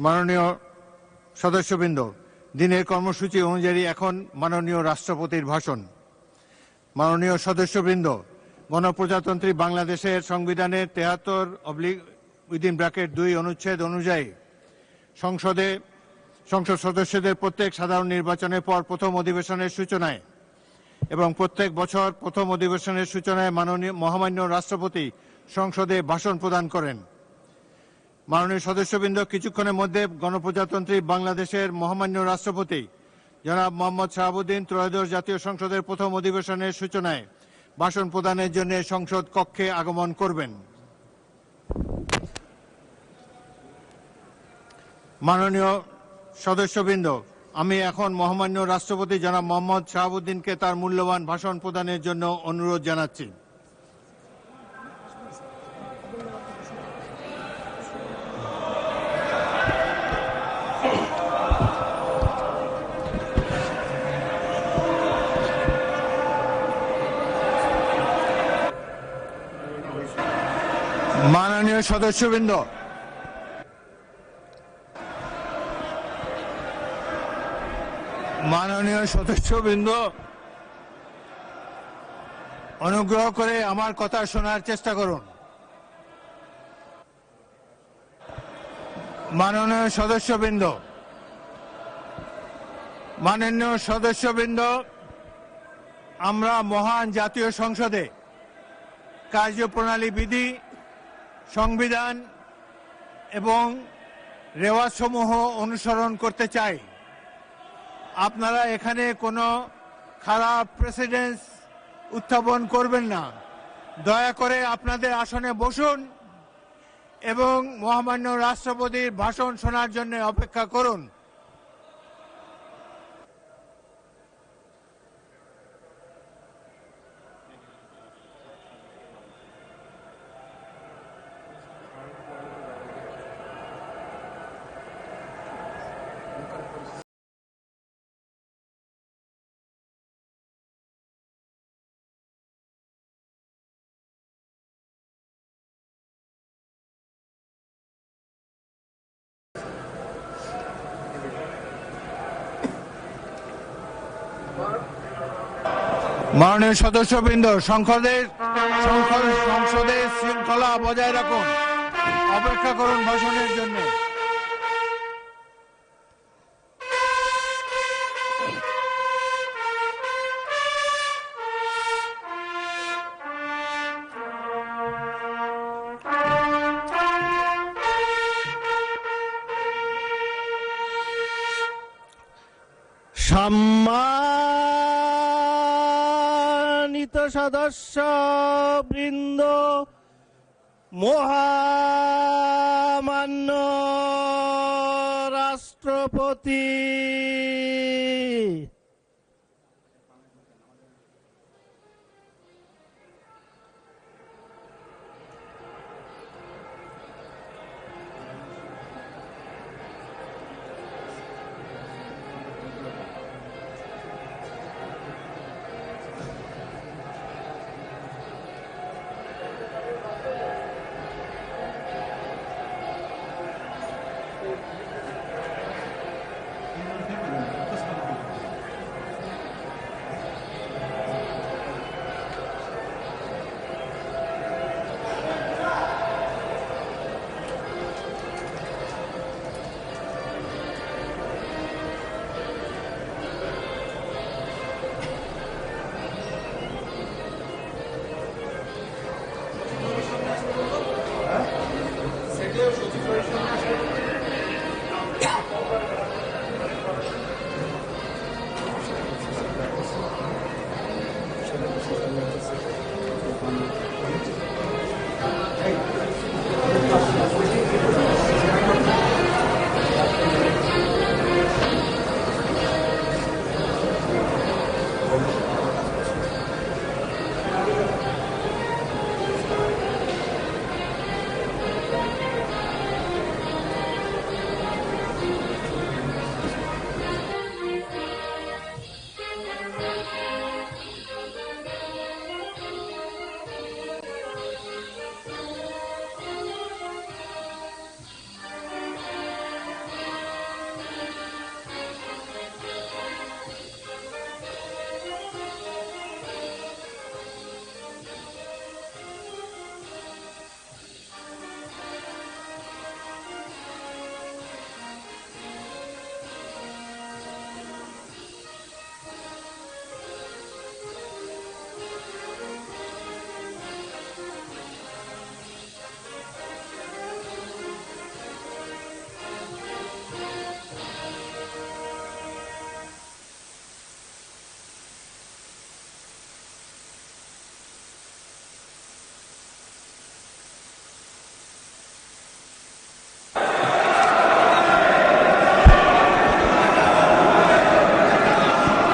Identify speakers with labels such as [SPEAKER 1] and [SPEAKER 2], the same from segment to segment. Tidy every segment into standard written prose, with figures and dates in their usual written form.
[SPEAKER 1] মাননীয় সদস্যবৃন্দ, দিনের কর্মসূচি অনুযায়ী এখন মাননীয় রাষ্ট্রপতির ভাষণ। মাননীয় সদস্যবৃন্দ, গণপ্রজাতন্ত্রী বাংলাদেশের সংবিধানের 73/2 অনুচ্ছেদ অনুযায়ী সংসদ সদস্যদের প্রত্যেক সাধারণ নির্বাচনের পর প্রথম অধিবেশনের সূচনায় এবং প্রত্যেক বছর প্রথম অধিবেশনের সূচনায় মহামান্য রাষ্ট্রপতি সংসদে ভাষণ প্রদান করেন। মাননীয় সদস্যবৃন্দ, কিছুক্ষণের মধ্যে গণপ্রজাতন্ত্রী বাংলাদেশের মহামান্য রাষ্ট্রপতি জনাব মোহাম্মদ শাহাবুদ্দিন ত্রয়োদশ জাতীয় সংসদের প্রথম অধিবেশনের সূচনায় ভাষণ প্রদানের জন্য সংসদ কক্ষে আগমন করবেন। মাননীয় সদস্যবৃন্দ, আমি এখন মহামান্য রাষ্ট্রপতি জনাব মোহাম্মদ শাহাবুদ্দিনকে তার মূল্যবান ভাষণ প্রদানের জন্য অনুরোধ জানাচ্ছি। মাননীয় সদস্যবৃন্দ, অনুগ্রহ করে আমার কথা শোনার চেষ্টা করুন। মাননীয় সদস্যবৃন্দ, আমরা মহান জাতীয় সংসদে কার্যপ্রণালী বিধি, সংবিধান এবং রেওয়াজসমূহ অনুসরণ করতে চাই। আপনারা এখানে কোনো খারাপ প্রেসিডেন্স উত্থাপন করবেন না। দয়া করে আপনাদের আসনে বসুন এবং মহামান্য রাষ্ট্রপতির ভাষণ শোনার জন্য অপেক্ষা করুন। মাননীয় সদস্যবৃন্দ, সংসদের শৃঙ্খলা বজায় রাখুন। অপেক্ষা করুন ভাষণের জন্য। সম্মানিত সদস্যবৃন্দ, মহামান্য রাষ্ট্রপতি,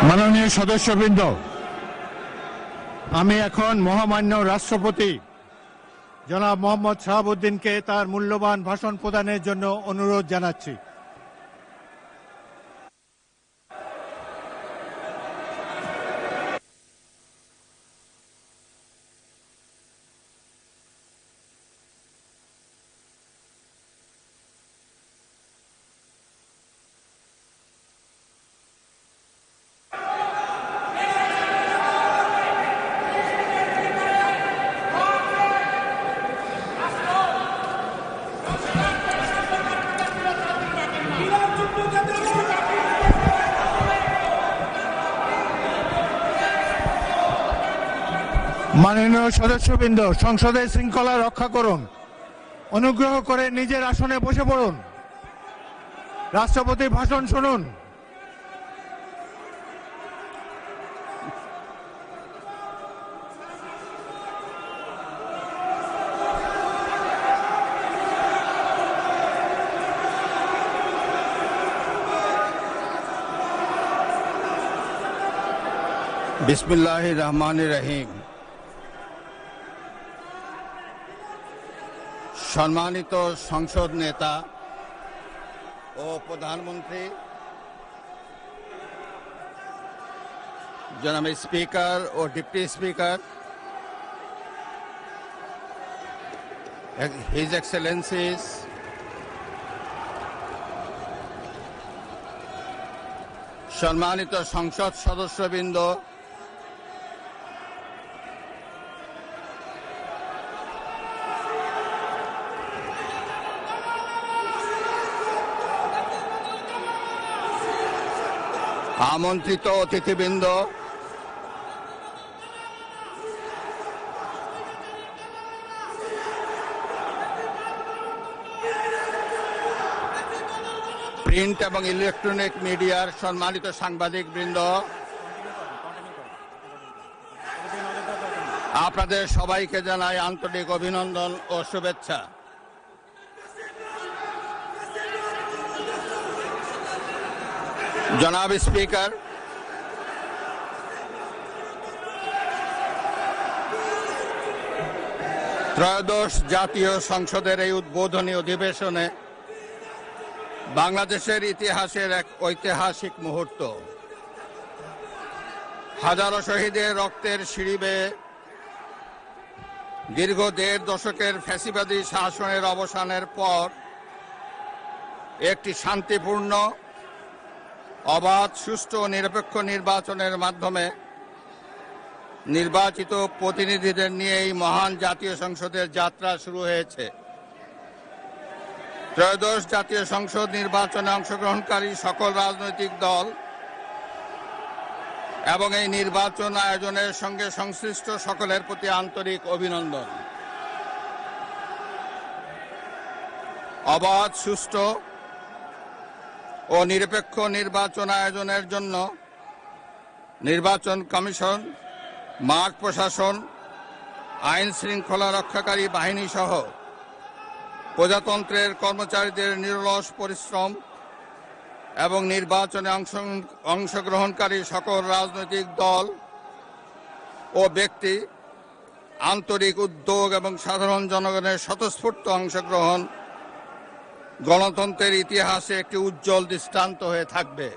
[SPEAKER 1] মাননীয় সদস্যবৃন্দ, আমি এখন মহামান্য রাষ্ট্রপতি জনাব মোহাম্মদ শাহাবুদ্দিনকে তার মূল্যবান ভাষণ প্রদানের জন্য অনুরোধ জানাচ্ছি। মাননীয় সদস্যবৃন্দ, সংসদের শৃঙ্খলা রক্ষা করুন। অনুগ্রহ করে নিজের আসনে বসে পড়ুন। রাষ্ট্রপতির ভাষণ শুনুন।
[SPEAKER 2] বিসমিল্লাহির রহমানির রহিম। সম্মানিত সংসদ নেতা ও প্রধানমন্ত্রী, জনাব স্পিকার ও ডিপ্টি স্পিকার, হিজ এক্সেলেন্সিস, সম্মানিত সংসদ সদস্যবৃন্দ, আমন্ত্রিত অতিথিবৃন্দ, প্রিন্ট এবং ইলেকট্রনিক মিডিয়ার সম্মানিত সাংবাদিকবৃন্দ, আপনাদের সবাইকে জানাই আন্তরিক অভিনন্দন ও শুভেচ্ছা। জনাব স্পিকার, ত্রয়োদশ জাতীয় সংসদের এই উদ্বোধনী অধিবেশনে বাংলাদেশের ইতিহাসের এক ঐতিহাসিক মুহূর্ত। হাজারো শহীদের রক্তের সিঁড়ি বেয়ে দীর্ঘ ১.৫ দশকের ফ্যাসিবাদী শাসনের অবসানের পর একটি শান্তিপূর্ণ, অবাধ, সুষ্ঠু ও নিরপেক্ষ নির্বাচনের মাধ্যমে নির্বাচিত প্রতিনিধিদের নিয়ে এই মহান জাতীয় সংসদের যাত্রা শুরু হয়েছে। ত্রয়োদশ জাতীয় সংসদ নির্বাচনে অংশগ্রহণকারী সকল রাজনৈতিক দল এবং এই নির্বাচন আয়োজনের সঙ্গে সংশ্লিষ্ট সকলের প্রতি আন্তরিক অভিনন্দন। অবাধ, সুষ্ঠু ও নিরপেক্ষ নির্বাচন আয়োজনের জন্য নির্বাচন কমিশন, মাঠ প্রশাসন, আইন শৃঙ্খলা রক্ষাকারী বাহিনী সহ প্রজাতন্ত্রের কর্মচারীদের নিরলস পরিশ্রম এবং নির্বাচনে অংশগ্রহণকারী সকল রাজনৈতিক দল ও ব্যক্তি, আন্তরিক উদ্যোগ এবং সাধারণ জনগণের স্বতঃস্ফূর্ত অংশগ্রহণ গণতন্ত্রের ইতিহাসে একটি উজ্জ্বল দৃষ্টান্ত হয়ে থাকবে।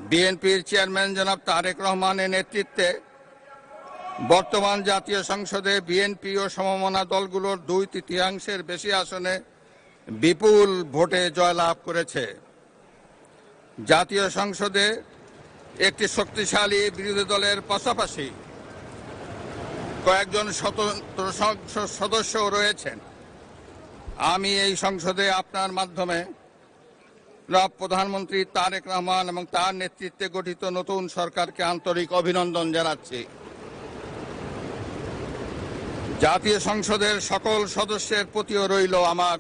[SPEAKER 2] বিএনপির চেয়ারম্যান জনাব তারেক রহমানের নেতৃত্বে বর্তমান জাতীয় সংসদে বিএনপি ও সমমনা দলগুলোর 2/3 বেশি আসনে বিপুল ভোটে জয়লাভ করেছে। জাতীয় সংসদে একটি শক্তিশালী বিরোধী দলের পাশাপাশি কয়েকজন স্বতন্ত্র সদস্যও রয়েছেন। আমি এই সংসদে আপনার মাধ্যমে প্রধানমন্ত্রী তারেক রহমান এবং তার নেতৃত্বে গঠিত নতুন সরকারকে আন্তরিক অভিনন্দন জানাচ্ছি। জাতীয় সংসদের সকল সদস্যের প্রতিও রইল আমার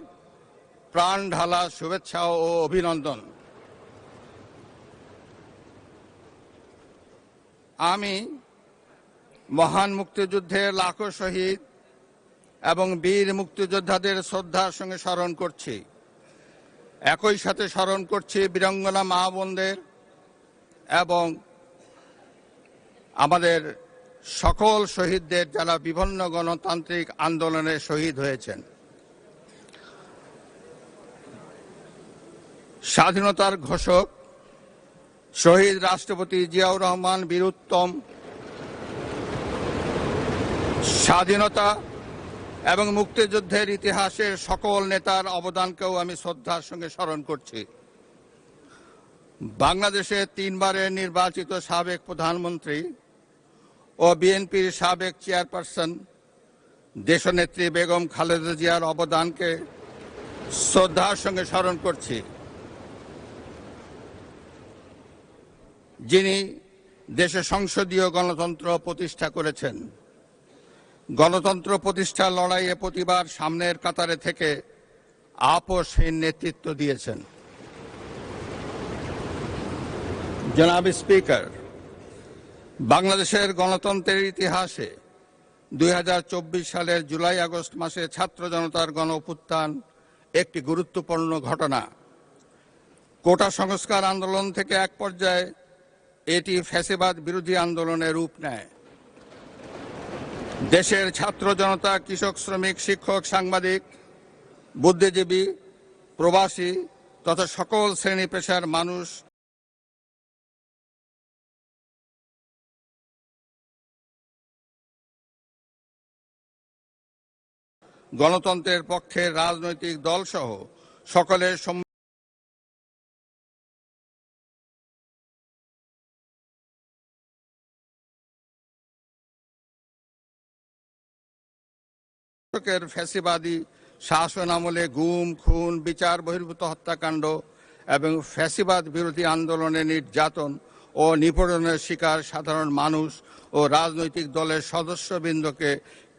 [SPEAKER 2] প্রাণ ঢালা শুভেচ্ছা ও অভিনন্দন। আমি মহান মুক্তিযুদ্ধের লাখো শহীদ এবং বীর মুক্তিযোদ্ধাদের শ্রদ্ধার সঙ্গে স্মরণ করছি। একই সাথে স্মরণ করছি বীরাঙ্গনা মা বোনদের এবং আমাদের সকল শহীদদের যারা বিভিন্ন গণতান্ত্রিক আন্দোলনে শহীদ হয়েছেন। স্বাধীনতার ঘোষক শহীদ রাষ্ট্রপতি জিয়াউর রহমান বীর উত্তম স্বাধীনতা এবং মুক্তিযুদ্ধের ইতিহাসের সকল নেতার অবদানকেও আমি শ্রদ্ধার সঙ্গে স্মরণ করছি। বাংলাদেশের 3 বারের নির্বাচিত সাবেক প্রধানমন্ত্রী ও বিএনপির সাবেক চেয়ারপারসন দেশনেত্রী বেগম খালেদা জিয়ার অবদানকে শ্রদ্ধার সঙ্গে স্মরণ করছি, যিনি দেশে সংসদীয় গণতন্ত্র প্রতিষ্ঠা করেছেন। গণতন্ত্র প্রতিষ্ঠার লড়াইয়ে প্রতিবার সামনের কাতারে থেকে আপোষহীন নেতৃত্ব দিয়েছেন। জনাব স্পিকার, বাংলাদেশের গণতন্ত্রের ইতিহাসে 2024 সালের জুলাই আগস্ট মাসে ছাত্র জনতার গণ অভ্যুত্থান একটি গুরুত্বপূর্ণ ঘটনা। কোটা সংস্কার আন্দোলন থেকে এক পর্যায়ে এটি ফ্যাসিবাদ বিরোধী আন্দোলনের রূপ নেয়। দেশের ছাত্র জনতা, কৃষক, শ্রমিক, শিক্ষক, সাংবাদিক, বুদ্ধিজীবী, প্রবাসী তথা সকল শ্রেণী পেশার মানুষ গণতন্ত্রের পক্ষে রাজনৈতিক দলসহ সকলের ফ্যাসিবাদী শাসন আমলে গুম, খুন, বিচার বহির্ভূত হত্যাকাণ্ড এবং ফ্যাসিবাদ বিরোধী আন্দোলনে নির্যাতন ও নিপীড়নের শিকার সাধারণ মানুষ ও রাজনৈতিক দলের সদস্যবৃন্দকে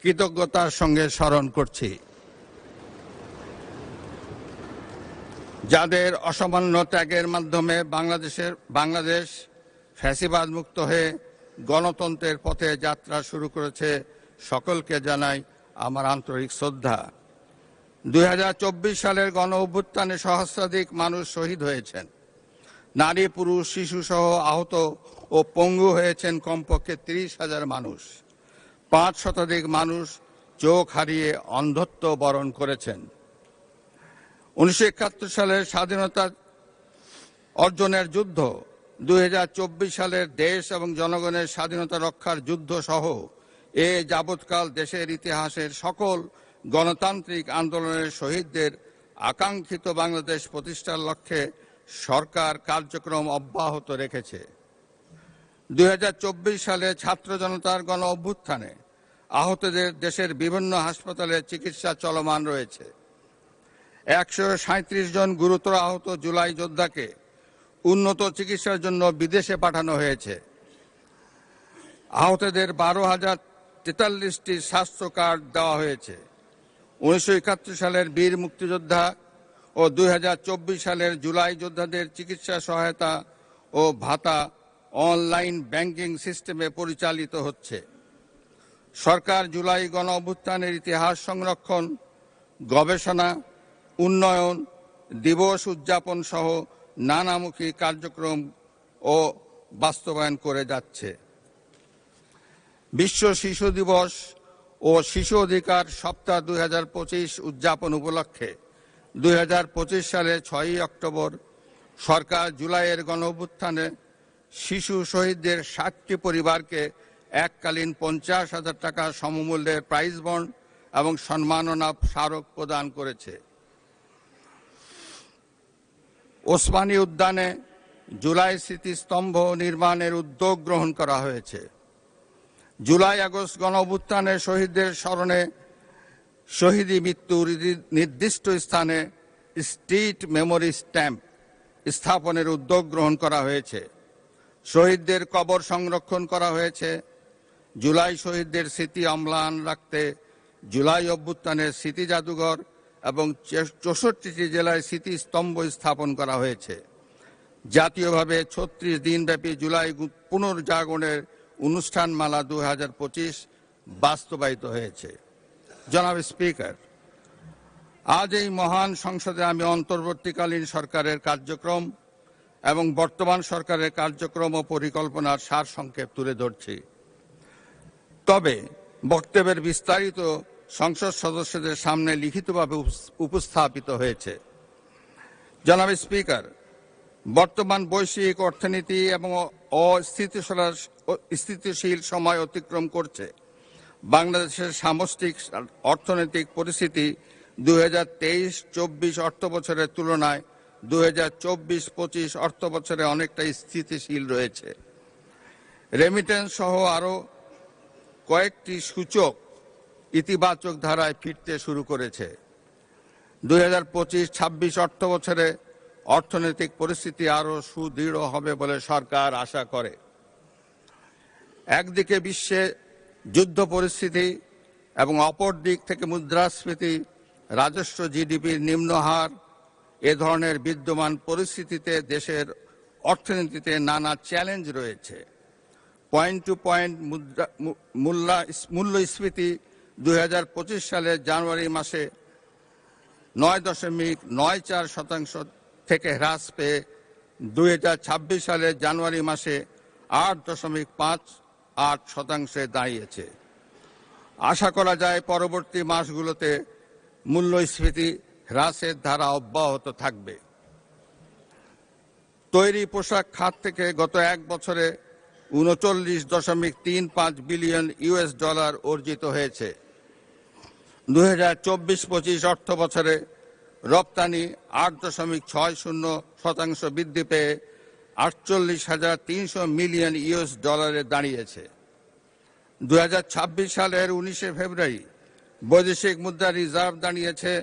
[SPEAKER 2] কৃতজ্ঞতার সঙ্গে স্মরণ করছি, যাদের অসামান্য ত্যাগের মাধ্যমে বাংলাদেশ ফ্যাসিবাদ মুক্ত হয়ে গণতন্ত্রের পথে যাত্রা শুরু করেছে। সকলকে জানাই আমার আন্তরিক শ্রদ্ধা। 2024 সালের গণ অভ্যুত্থানে সহস্রাধিক মানুষ শহীদ হয়েছেন। নারী, পুরুষ, শিশু সহ আহত ও পঙ্গু হয়েছেন কমপক্ষে 30,000 মানুষ। 5 শতাধিক মানুষ চোখ হারিয়ে অন্ধত্ব বরণ করেছেন। 1971 সালের স্বাধীনতা অর্জনের যুদ্ধ, 2024 সালের দেশ এবং জনগণের স্বাধীনতা রক্ষার যুদ্ধ সহ এ যাবৎকাল দেশের ইতিহাসের সকল গণতান্ত্রিক আন্দোলনের শহীদদের আকাঙ্ক্ষিত বাংলাদেশ প্রতিষ্ঠার লক্ষ্যে সরকার কার্যক্রম অব্যাহত রেখেছে। 2024 সালে ছাত্র জনতার গণ অভ্যুত্থানে আহতদের দেশের বিভিন্ন হাসপাতালে চিকিৎসা চলমান রয়েছে। 137 জন গুরুতর আহত জুলাই যোদ্ধাকে উন্নত চিকিৎসার জন্য বিদেশে পাঠানো হয়েছে। আহতদের 12,043টি স্বাস্থ্য কার্ড দেওয়া হয়েছে। 1971 সালের বীর মুক্তিযোদ্ধা ও 2024 সালের জুলাই যোদ্ধাদের চিকিৎসা সহায়তা ও ভাতা অনলাইন ব্যাংকিং সিস্টেমে পরিচালিত হচ্ছে। সরকার জুলাই গণ অভ্যুত্থানের ইতিহাস সংরক্ষণ, গবেষণা, উন্নয়ন, দিবস উদযাপন সহ নানামুখী কার্যক্রম ও বাস্তবায়ন করে যাচ্ছে। বিশ্ব শিশু দিবস ও শিশু অধিকার সপ্তাহ 2025 উদযাপন উপলক্ষে 2025 সালের 6 অক্টোবর সরকার জুলাইয়ের গণ অভ্যুত্থানে শিশু শহীদদের 60টি পরিবারকে এককালীন 50,000 টাকা সমমূল্যের প্রাইজ বন্ড এবং সম্মাননা স্মারক প্রদান করেছে। ওসমানী উদ্যানে জুলাই স্মৃতিস্তম্ভ নির্মাণের উদ্যোগ গ্রহণ করা হয়েছে। জুলাই আগস্ট গণ অভ্যুত্থানে শহীদদের স্মরণে শহীদি মৃত্যুর নির্দিষ্ট স্থানে স্ট্রিট মেমোরি স্ট্যাম্প স্থাপনের উদ্যোগ গ্রহণ করা হয়েছে। শহীদদের কবর সংরক্ষণ করা হয়েছে। জুলাই শহীদদের স্মৃতি অম্লান রাখতে জুলাই অভ্যুত্থানের স্মৃতি জাদুঘর এবং 64টি জেলায় স্মৃতিস্তম্ভ স্থাপন করা হয়েছে। জাতীয়ভাবে 36 দিনব্যাপী জুলাই পুনর্জাগরণের অনুষ্ঠানমালা 2025 বাস্তবায়িত হয়েছে। জনাব স্পিকার, আজ এই মহান সংসদে আমি অন্তর্বর্তীকালীন সরকারের কার্যক্রম এবং বর্তমান সরকারের কার্যক্রম ও পরিকল্পনার সারসংক্ষেপ তুলে ধরছি। তবে বক্তব্যের বিস্তারিত সংসদ সদস্যদের সামনে লিখিতভাবে উপস্থাপিত হয়েছে। জনাব স্পিকার, বর্তমান বৈশ্বিক অর্থনীতি এবং অস্থিতিশীল সময় অতিক্রম করছে। বাংলাদেশের সামষ্টিক অর্থনৈতিক পরিস্থিতি 2023-24 অর্থ বছরের তুলনায় 2024-25 অর্থ বছরে অনেকটা স্থিতিশীল রয়েছে। রেমিটেন্স সহ আরও কয়েকটি সূচক ইতিবাচক ধারায় ফিরতে শুরু করেছে। 2025-26 অর্থ বছরে অর্থনৈতিক পরিস্থিতি আরও সুদৃঢ় হবে বলে সরকার আশা করে। একদিকে বিশ্বে যুদ্ধ পরিস্থিতি এবং অপর দিক থেকে মুদ্রাস্ফীতি, রাজস্ব জিডিপির নিম্ন হার, এ ধরনের বিদ্যমান পরিস্থিতিতে দেশের অর্থনীতিতে নানা চ্যালেঞ্জ রয়েছে। পয়েন্ট টু পয়েন্ট মূল্যস্ফীতি 2025 সালের জানুয়ারি মাসে 9.94% থেকে হ্রাস পেয়ে 2026 সালের জানুয়ারি মাসে 8.58% দাঁড়িয়েছে। আশা করা যায় পরবর্তী মাসগুলোতে মূল্যস্ফীতি হ্রাসের ধারা অব্যাহত থাকবে। তৈরি পোশাক খাত থেকে গত এক বছরে 39.35 বিলিয়ন ইউএস ডলার অর্জিত হয়েছে। 2024-25 অর্থ বছরে রপ্তানি 8.60% বৃদ্ধি পেয়ে 48,300 মিলিয়ন ইউএস ডলারে দাঁড়িয়েছে। 2026 সালের 19 ফেব্রুয়ারি বৈদেশিক মুদ্রা রিজার্ভ দাঁড়িয়েছে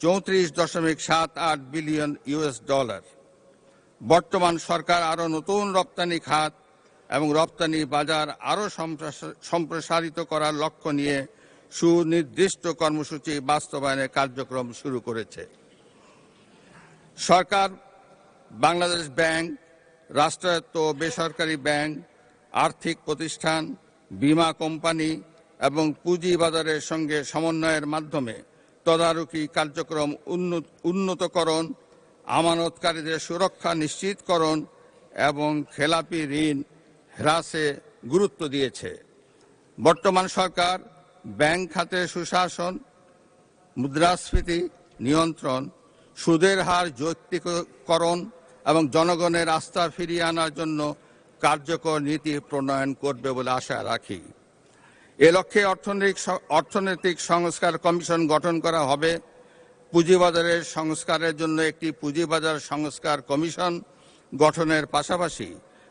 [SPEAKER 2] 34.78 বিলিয়ন ইউএস ডলার। বর্তমান সরকার আরও নতুন রপ্তানি খাত এবং রপ্তানি বাজার আরও সম্প্রসারিত করার লক্ষ্য নিয়ে সুনির্দিষ্ট কর্মসূচি বাস্তবায়নের কার্যক্রম শুরু করেছে। সরকার বাংলাদেশ ব্যাংক, রাষ্ট্রায়ত্ত বেসরকারি ব্যাংক, আর্থিক প্রতিষ্ঠান, বীমা কোম্পানি এবং পুঁজিবাজারের সঙ্গে সমন্বয়ের মাধ্যমে তদারকি কার্যক্রম উন্নতকরণ, আমানতকারীদের সুরক্ষা নিশ্চিতকরণ এবং খেলাপি ঋণ হ্রাসে গুরুত্ব দিয়েছে। বর্তমান সরকার ব্যাংক খাতে সুশাসন, মুদ্রাস্ফীতি নিয়ন্ত্রণ, সুদের হার যৌক্তিকরণ এবং জনগণের আস্থা ফিরিয়ে আনার জন্য কার্যকর নীতি প্রণয়ন করবে বলে আশা রাখি। এ লক্ষ্যে অর্থনৈতিক সংস্কার কমিশন গঠন করা হবে। পুঁজিবাজারের সংস্কারের জন্য একটি পুঁজিবাজার সংস্কার কমিশন গঠনের পাশাপাশি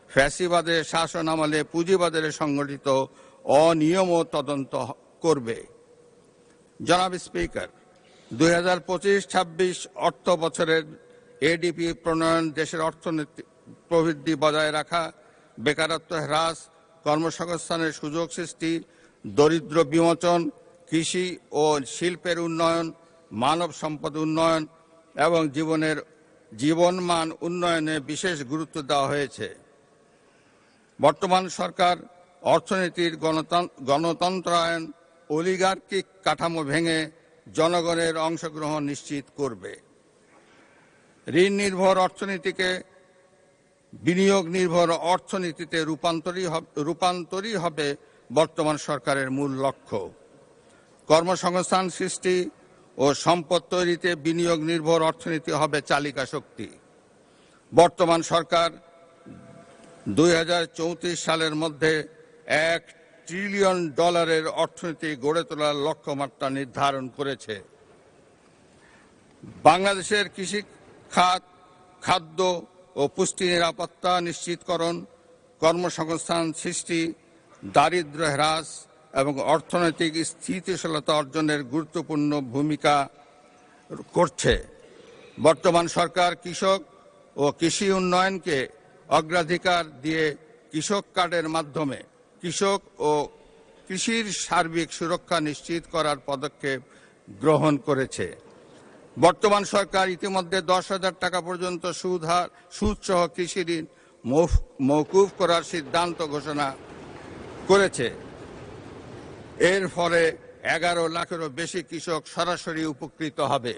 [SPEAKER 2] ফ্যাসিবাদের শাসন আমলে পুঁজিবাজারে সংগঠিত অনিয়মও তদন্ত করবে। জনাব স্পিকার, 2025-26 অর্থ বছরের এডিপি প্রণয়ন দেশের অর্থনৈতিক প্রবৃদ্ধি বজায় রাখা, বেকারত্ব হ্রাস, কর্মসংস্থানের সুযোগ সৃষ্টি, দরিদ্র বিমোচন, কৃষি ও শিল্পের উন্নয়ন, মানব সম্পদ উন্নয়ন এবং জীবনমান উন্নয়নে বিশেষ গুরুত্ব দেওয়া হয়েছে। বর্তমান সরকার অর্থনীতির গণতন্ত্রায়ন, অলিগার্কিক কাঠামো ভেঙে জনগণের অংশগ্রহণ নিশ্চিত করবে। ঋণ নির্ভর অর্থনীতিকে বিনিয়োগ নির্ভর অর্থনীতিতে রূপান্তরই হবে বর্তমান সরকারের মূল লক্ষ্য। কর্মসংস্থান সৃষ্টি ও সম্পদ তৈরিতে বিনিয়োগ নির্ভর অর্থনীতি হবে চালিকা শক্তি। বর্তমান সরকার 2034 সালের মধ্যে $1 ট্রিলিয়ন অর্থনীতি গড়ে তোলার লক্ষ্যমাত্রা নির্ধারণ করেছে। বাংলাদেশের কৃষি খাত, খাদ্য ও পুষ্টি নিরাপত্তা নিশ্চিতকরণ, কর্মসংস্থান সৃষ্টি, দারিদ্র্য হ্রাস এবং অর্থনৈতিক স্থিতিশীলতা অর্জনের গুরুত্বপূর্ণ ভূমিকা করছে। বর্তমান সরকার কৃষক ও কৃষি উন্নয়নকে অগ্রাধিকার দিয়ে কৃষক কার্ডের মাধ্যমে কৃষক ও কৃষির সার্বিক সুরক্ষা নিশ্চিত করার পদক্ষেপ গ্রহণ করেছে। বর্তমান সরকার ইতিমধ্যে 10,000 টাকা পর্যন্ত সুদসহ কৃষি ঋণ মওকুফ করার সিদ্ধান্ত ঘোষণা করেছে। এর ফলে 11 লাখেরও বেশি কৃষক সরাসরি উপকৃত হবে।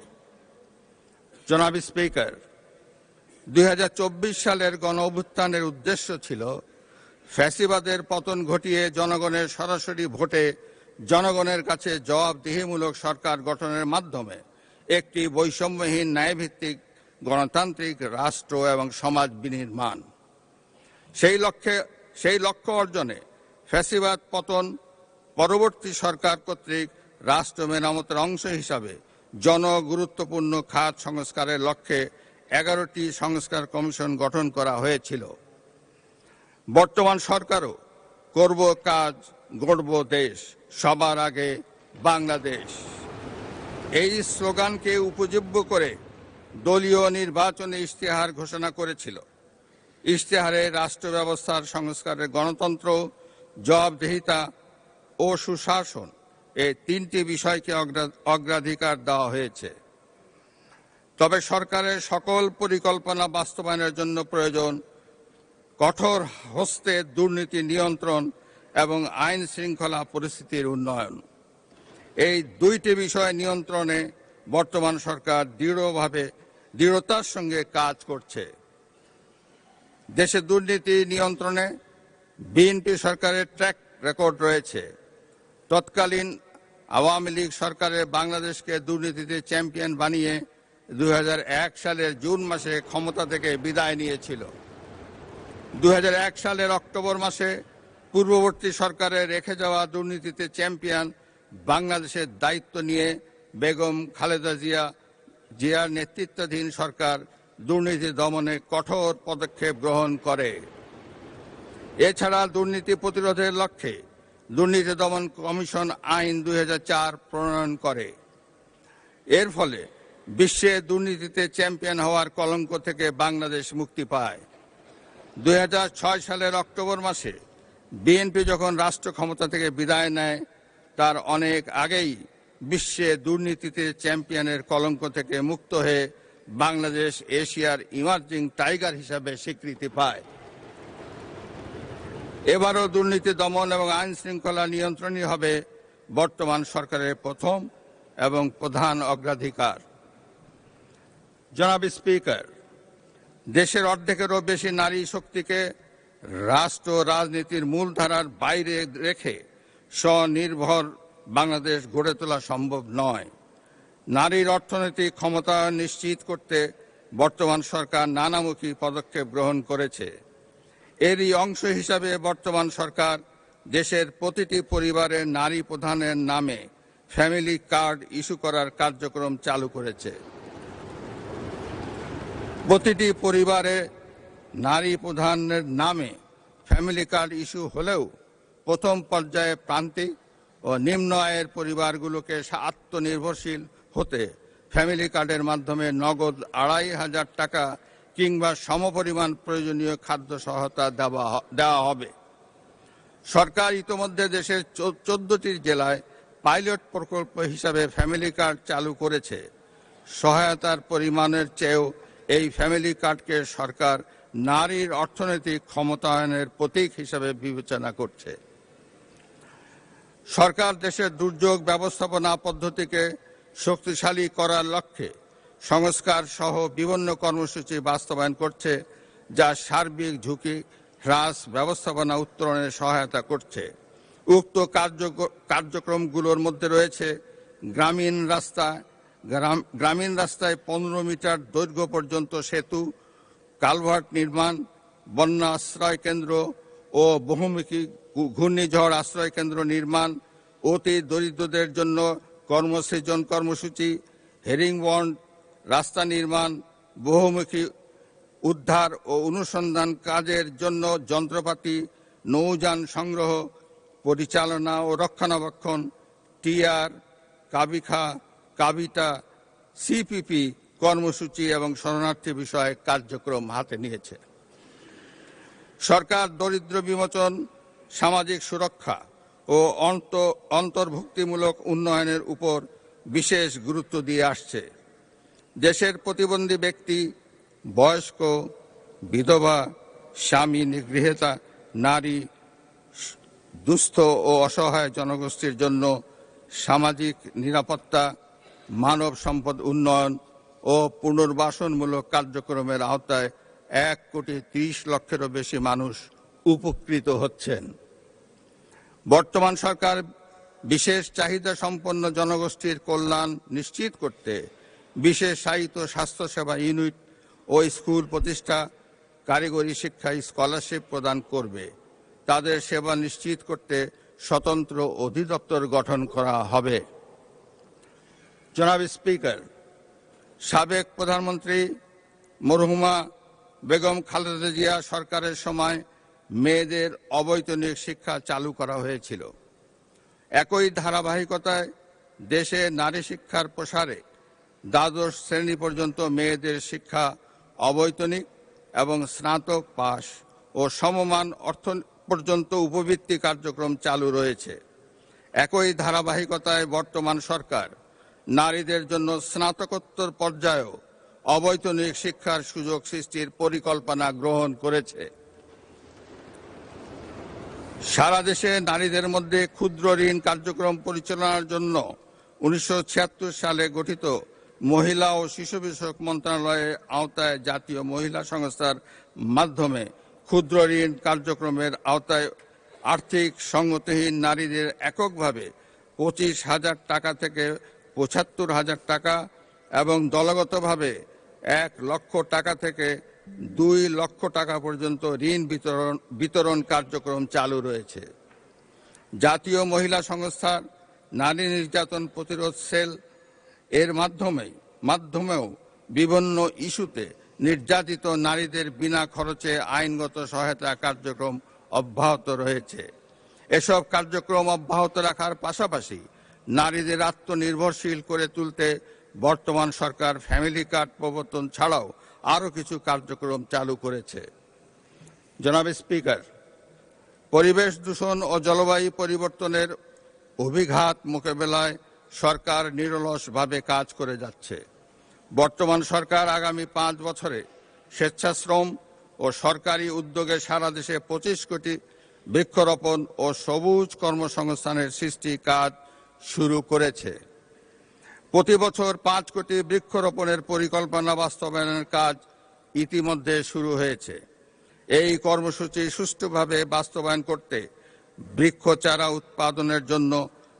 [SPEAKER 2] জনাব স্পিকার, 2024 সালের গণঅভ্যুত্থানের উদ্দেশ্য ছিল ফ্যাসিবাদের পতন ঘটিয়ে জনগণের সরাসরি ভোটে জনগণের কাছে জবাবদিহিমূলক সরকার গঠনের মাধ্যমে একটি বৈষম্যহীন ন্যায়ভিত্তিক গণতান্ত্রিক রাষ্ট্র এবং সমাজ বিনির্মাণ। সেই লক্ষ্য অর্জনে ফ্যাসিবাদ পতন পরবর্তী সরকার কর্তৃক রাষ্ট্র মেরামতের অংশ হিসাবে জনগুরুত্বপূর্ণ খাত সংস্কারের লক্ষ্যে 11টি সংস্কার কমিশন গঠন করা হয়েছিল। বর্তমান সরকারও করব কাজ, গড়ব দেশ, সবার আগে বাংলাদেশ, এই স্লোগানকে উপজীব্য করে দলীয় নির্বাচনে ইশতেহার ঘোষণা করেছিল। ইশতেহারে রাষ্ট্র ব্যবস্থার সংস্কারের গণতন্ত্র, জবাবদিহিতা ও সুশাসন এই 3টি বিষয়কে অগ্রাধিকার দেওয়া হয়েছে। তবে সরকারের সকল পরিকল্পনা বাস্তবায়নের জন্য প্রয়োজন কঠোর হস্তে দুর্নীতি নিয়ন্ত্রণ এবং আইন শৃঙ্খলা পরিস্থিতির উন্নয়ন। এই 2টি বিষয় নিয়ন্ত্রণে বর্তমান সরকার দৃঢ়তার সঙ্গে কাজ করছে। দেশে দুর্নীতি নিয়ন্ত্রণে বিএনপি সরকারের ট্র্যাক রেকর্ড রয়েছে। তৎকালীন আওয়ামী লীগ সরকারের বাংলাদেশকে দুর্নীতিতে চ্যাম্পিয়ন বানিয়ে 2001 সালের জুন মাসে ক্ষমতা থেকে বিদায় নিয়েছিল। 2001 সালের অক্টোবর মাসে পূর্ববর্তী সরকারের রেখে যাওয়া দুর্নীতিতে চ্যাম্পিয়ন বাংলাদেশের দায়িত্ব নিয়ে বেগম খালেদা জিয়ার নেতৃত্বাধীন সরকার দুর্নীতি দমনে কঠোর পদক্ষেপ গ্রহণ করে। এছাড়া দুর্নীতি প্রতিরোধের লক্ষ্যে দুর্নীতি দমন কমিশন আইন 2004 প্রণয়ন করে। এর ফলে বিশ্বে দুর্নীতিতে চ্যাম্পিয়ন হওয়ার কলঙ্ক থেকে বাংলাদেশ মুক্তি পায়। 2006 সালের অক্টোবর মাসে বিএনপি যখন রাষ্ট্র ক্ষমতা থেকে বিদায় নেয়, তার অনেক আগেই বিশ্বে দুর্নীতিতে চ্যাম্পিয়নের কলঙ্ক থেকে মুক্ত হয়ে বাংলাদেশ এশিয়ার ইমার্জিং টাইগার হিসাবে স্বীকৃতি পায়। এবারও দুর্নীতি দমন এবং আইন শৃঙ্খলা নিয়ন্ত্রণই হবে বর্তমান সরকারের প্রথম এবং প্রধান অগ্রাধিকার। জনাব স্পিকার, দেশের অর্ধেকেরও বেশি নারী শক্তিকে রাষ্ট্র রাজনীতির মূলধারার বাইরে রেখে স্বনির্ভর বাংলাদেশ গড়ে তোলা সম্ভব নয়। নারীর অর্থনৈতিক ক্ষমতায়ন নিশ্চিত করতে বর্তমান সরকার নানামুখী পদক্ষেপ গ্রহণ করেছে। এরই অংশ হিসাবে বর্তমান সরকার দেশের প্রতিটি পরিবারের নারী প্রধানের নামে ফ্যামিলি কার্ড ইস্যু করার কার্যক্রম চালু করেছে। প্রতিটি পরিবারে নারী প্রধানের নামে ফ্যামিলি কার্ড ইস্যু হলেও প্রথম পর্যায়ে প্রান্তিক ও নিম্ন আয়ের পরিবারগুলোকে আত্মনির্ভরশীল হতে ফ্যামিলি কার্ডের মাধ্যমে নগদ 2500 টাকা কিংবা সমপরিমাণ প্রয়োজনীয় খাদ্য সহায়তা দেওয়া হবে। সরকার ইতোমধ্যে দেশের 14টি জেলায় পাইলট প্রকল্প হিসাবে ফ্যামিলি কার্ড চালু করেছে। সহায়তার পরিমাণের চেয়েও এই ফ্যামিলি কার্ডকে সরকার নারীর অর্থনৈতিক ক্ষমতায়নের প্রতীক হিসাবে বিবেচনা করছে। সরকার দেশের দুর্যোগ ব্যবস্থাপনা পদ্ধতিকে শক্তিশালী করার লক্ষ্যে সংস্কার সহ বিভিন্ন কর্মসূচি বাস্তবায়ন করছে, যা সার্বিক ঝুঁকি হ্রাস ব্যবস্থাপনা উত্তরণে সহায়তা করছে। উক্ত কার্যক্রমগুলোর মধ্যে রয়েছে গ্রামীণ রাস্তায় 15 মিটার দৈর্ঘ্য পর্যন্ত সেতু, কালভার্ট নির্মাণ, বন্যা আশ্রয় কেন্দ্র ও বহুমুখী ঘূর্ণিঝড় আশ্রয় কেন্দ্র নির্মাণ, অতি দরিদ্রদের জন্য কর্মসৃজন কর্মসূচি, হেরিংবন্ড রাস্তা নির্মাণ, বহুমুখী উদ্ধার ও অনুসন্ধান কাজের জন্য যন্ত্রপাতি, নৌযান সংগ্রহ, পরিচালনা ও রক্ষণাবেক্ষণ, টিআর, কাবিটা, সিপিপি কর্মসূচি এবং শরণার্থী বিষয়ে কার্যক্রম হাতে নিয়েছে। সরকার দরিদ্র বিমোচন, সামাজিক সুরক্ষা ও অন্তর্ভুক্তিমূলক উন্নয়নের উপর বিশেষ গুরুত্ব দিয়ে আসছে। দেশের প্রতিবন্ধী ব্যক্তি, বয়স্ক, বিধবা, স্বামী নিগৃহীতা নারী, দুস্থ ও অসহায় জনগোষ্ঠীর জন্য সামাজিক নিরাপত্তা, মানব সম্পদ উন্নয়ন ও ও পুনর্বাসনমূলক কার্যক্রমের আওতায় 1,30,00,000-এরও বেশি মানুষ উপকৃত হচ্ছেন। বর্তমান সরকার বিশেষ চাহিদা সম্পন্ন জনগোষ্ঠীর কল্যাণ নিশ্চিত করতে বিশেষায়িত স্বাস্থ্যসেবা ইউনিট ও স্কুল প্রতিষ্ঠা, কারিগরি শিক্ষায় স্কলারশিপ প্রদান করবে। তাদের সেবা নিশ্চিত করতে স্বতন্ত্র অধিদপ্তর গঠন করা হবে। জনাব স্পিকার, সাবেক প্রধানমন্ত্রী মরহুমা বেগম খালেদা জিয়া সরকারের সময় মেয়েদের অবৈতনিক শিক্ষা চালু করা হয়েছিল। একই ধারাবাহিকতায় দেশে নারী শিক্ষার প্রসারে দ্বাদশ শ্রেণী পর্যন্ত মেয়েদের শিক্ষা অবৈতনিক এবং স্নাতক পাশ ও সমমান অর্থ পর্যন্ত উপবৃত্তি কার্যক্রম চালু রয়েছে। একই ধারাবাহিকতায় বর্তমান সরকার নারীদের জন্য স্নাতকোত্তর পর্যায়েও অবৈতনিক শিক্ষার সুযোগ সৃষ্টির পরিকল্পনা গ্রহণ করেছে। সারা দেশে নারীদের মধ্যে ক্ষুদ্র ঋণ কার্যক্রম পরিচালনার জন্য 1976 সালে গঠিত মহিলা ও শিশু বিষয়ক মন্ত্রণালয়ের আওতায় জাতীয় মহিলা সংস্থার মাধ্যমে ক্ষুদ্র ঋণ কার্যক্রমের আওতায় আর্থিক সঙ্গতিহীন নারীদের এককভাবে 25,000 টাকা থেকে 75,000 টাকা এবং দলগতভাবে 1 লক্ষ টাকা থেকে 2 লক্ষ টাকা পর্যন্ত ঋণ বিতরণ কার্যক্রম চালু রয়েছে। জাতীয় মহিলা সংস্থার নারী নির্যাতন প্রতিরোধ সেল এর মাধ্যমেও বিভিন্ন ইস্যুতে নির্যাতিত নারীদের বিনা খরচে আইনগত সহায়তা কার্যক্রম অব্যাহত রয়েছে। এসব কার্যক্রম অব্যাহত রাখার পাশাপাশি নারীদের আত্মনির্ভরশীল করে তুলতে বর্তমান সরকার ফ্যামিলি কার্ড প্রবর্তন ছাড়াও আরও কিছু কার্যক্রম চালু করেছে। জনাব স্পিকার, পরিবেশ দূষণ ও জলবায়ু পরিবর্তনের অভিঘাত মোকাবেলায় সরকার নিরলসভাবে কাজ করে যাচ্ছে। বর্তমান সরকার আগামী 5 বছরে স্বেচ্ছাশ্রম ও সরকারি উদ্যোগে সারা দেশে 25 কোটি বৃক্ষরোপণ ও সবুজ কর্মসংস্থানের সৃষ্টি কাজ শুরু করেছে। প্রতি বছর 5 কোটি বৃক্ষরোপণের পরিকল্পনা বাস্তবায়নের কাজ ইতিমধ্যে শুরু হয়েছে। এই কর্মসূচি সুষ্ঠুভাবে বাস্তবায়ন করতে বৃক্ষ চারা উৎপাদনের জন্য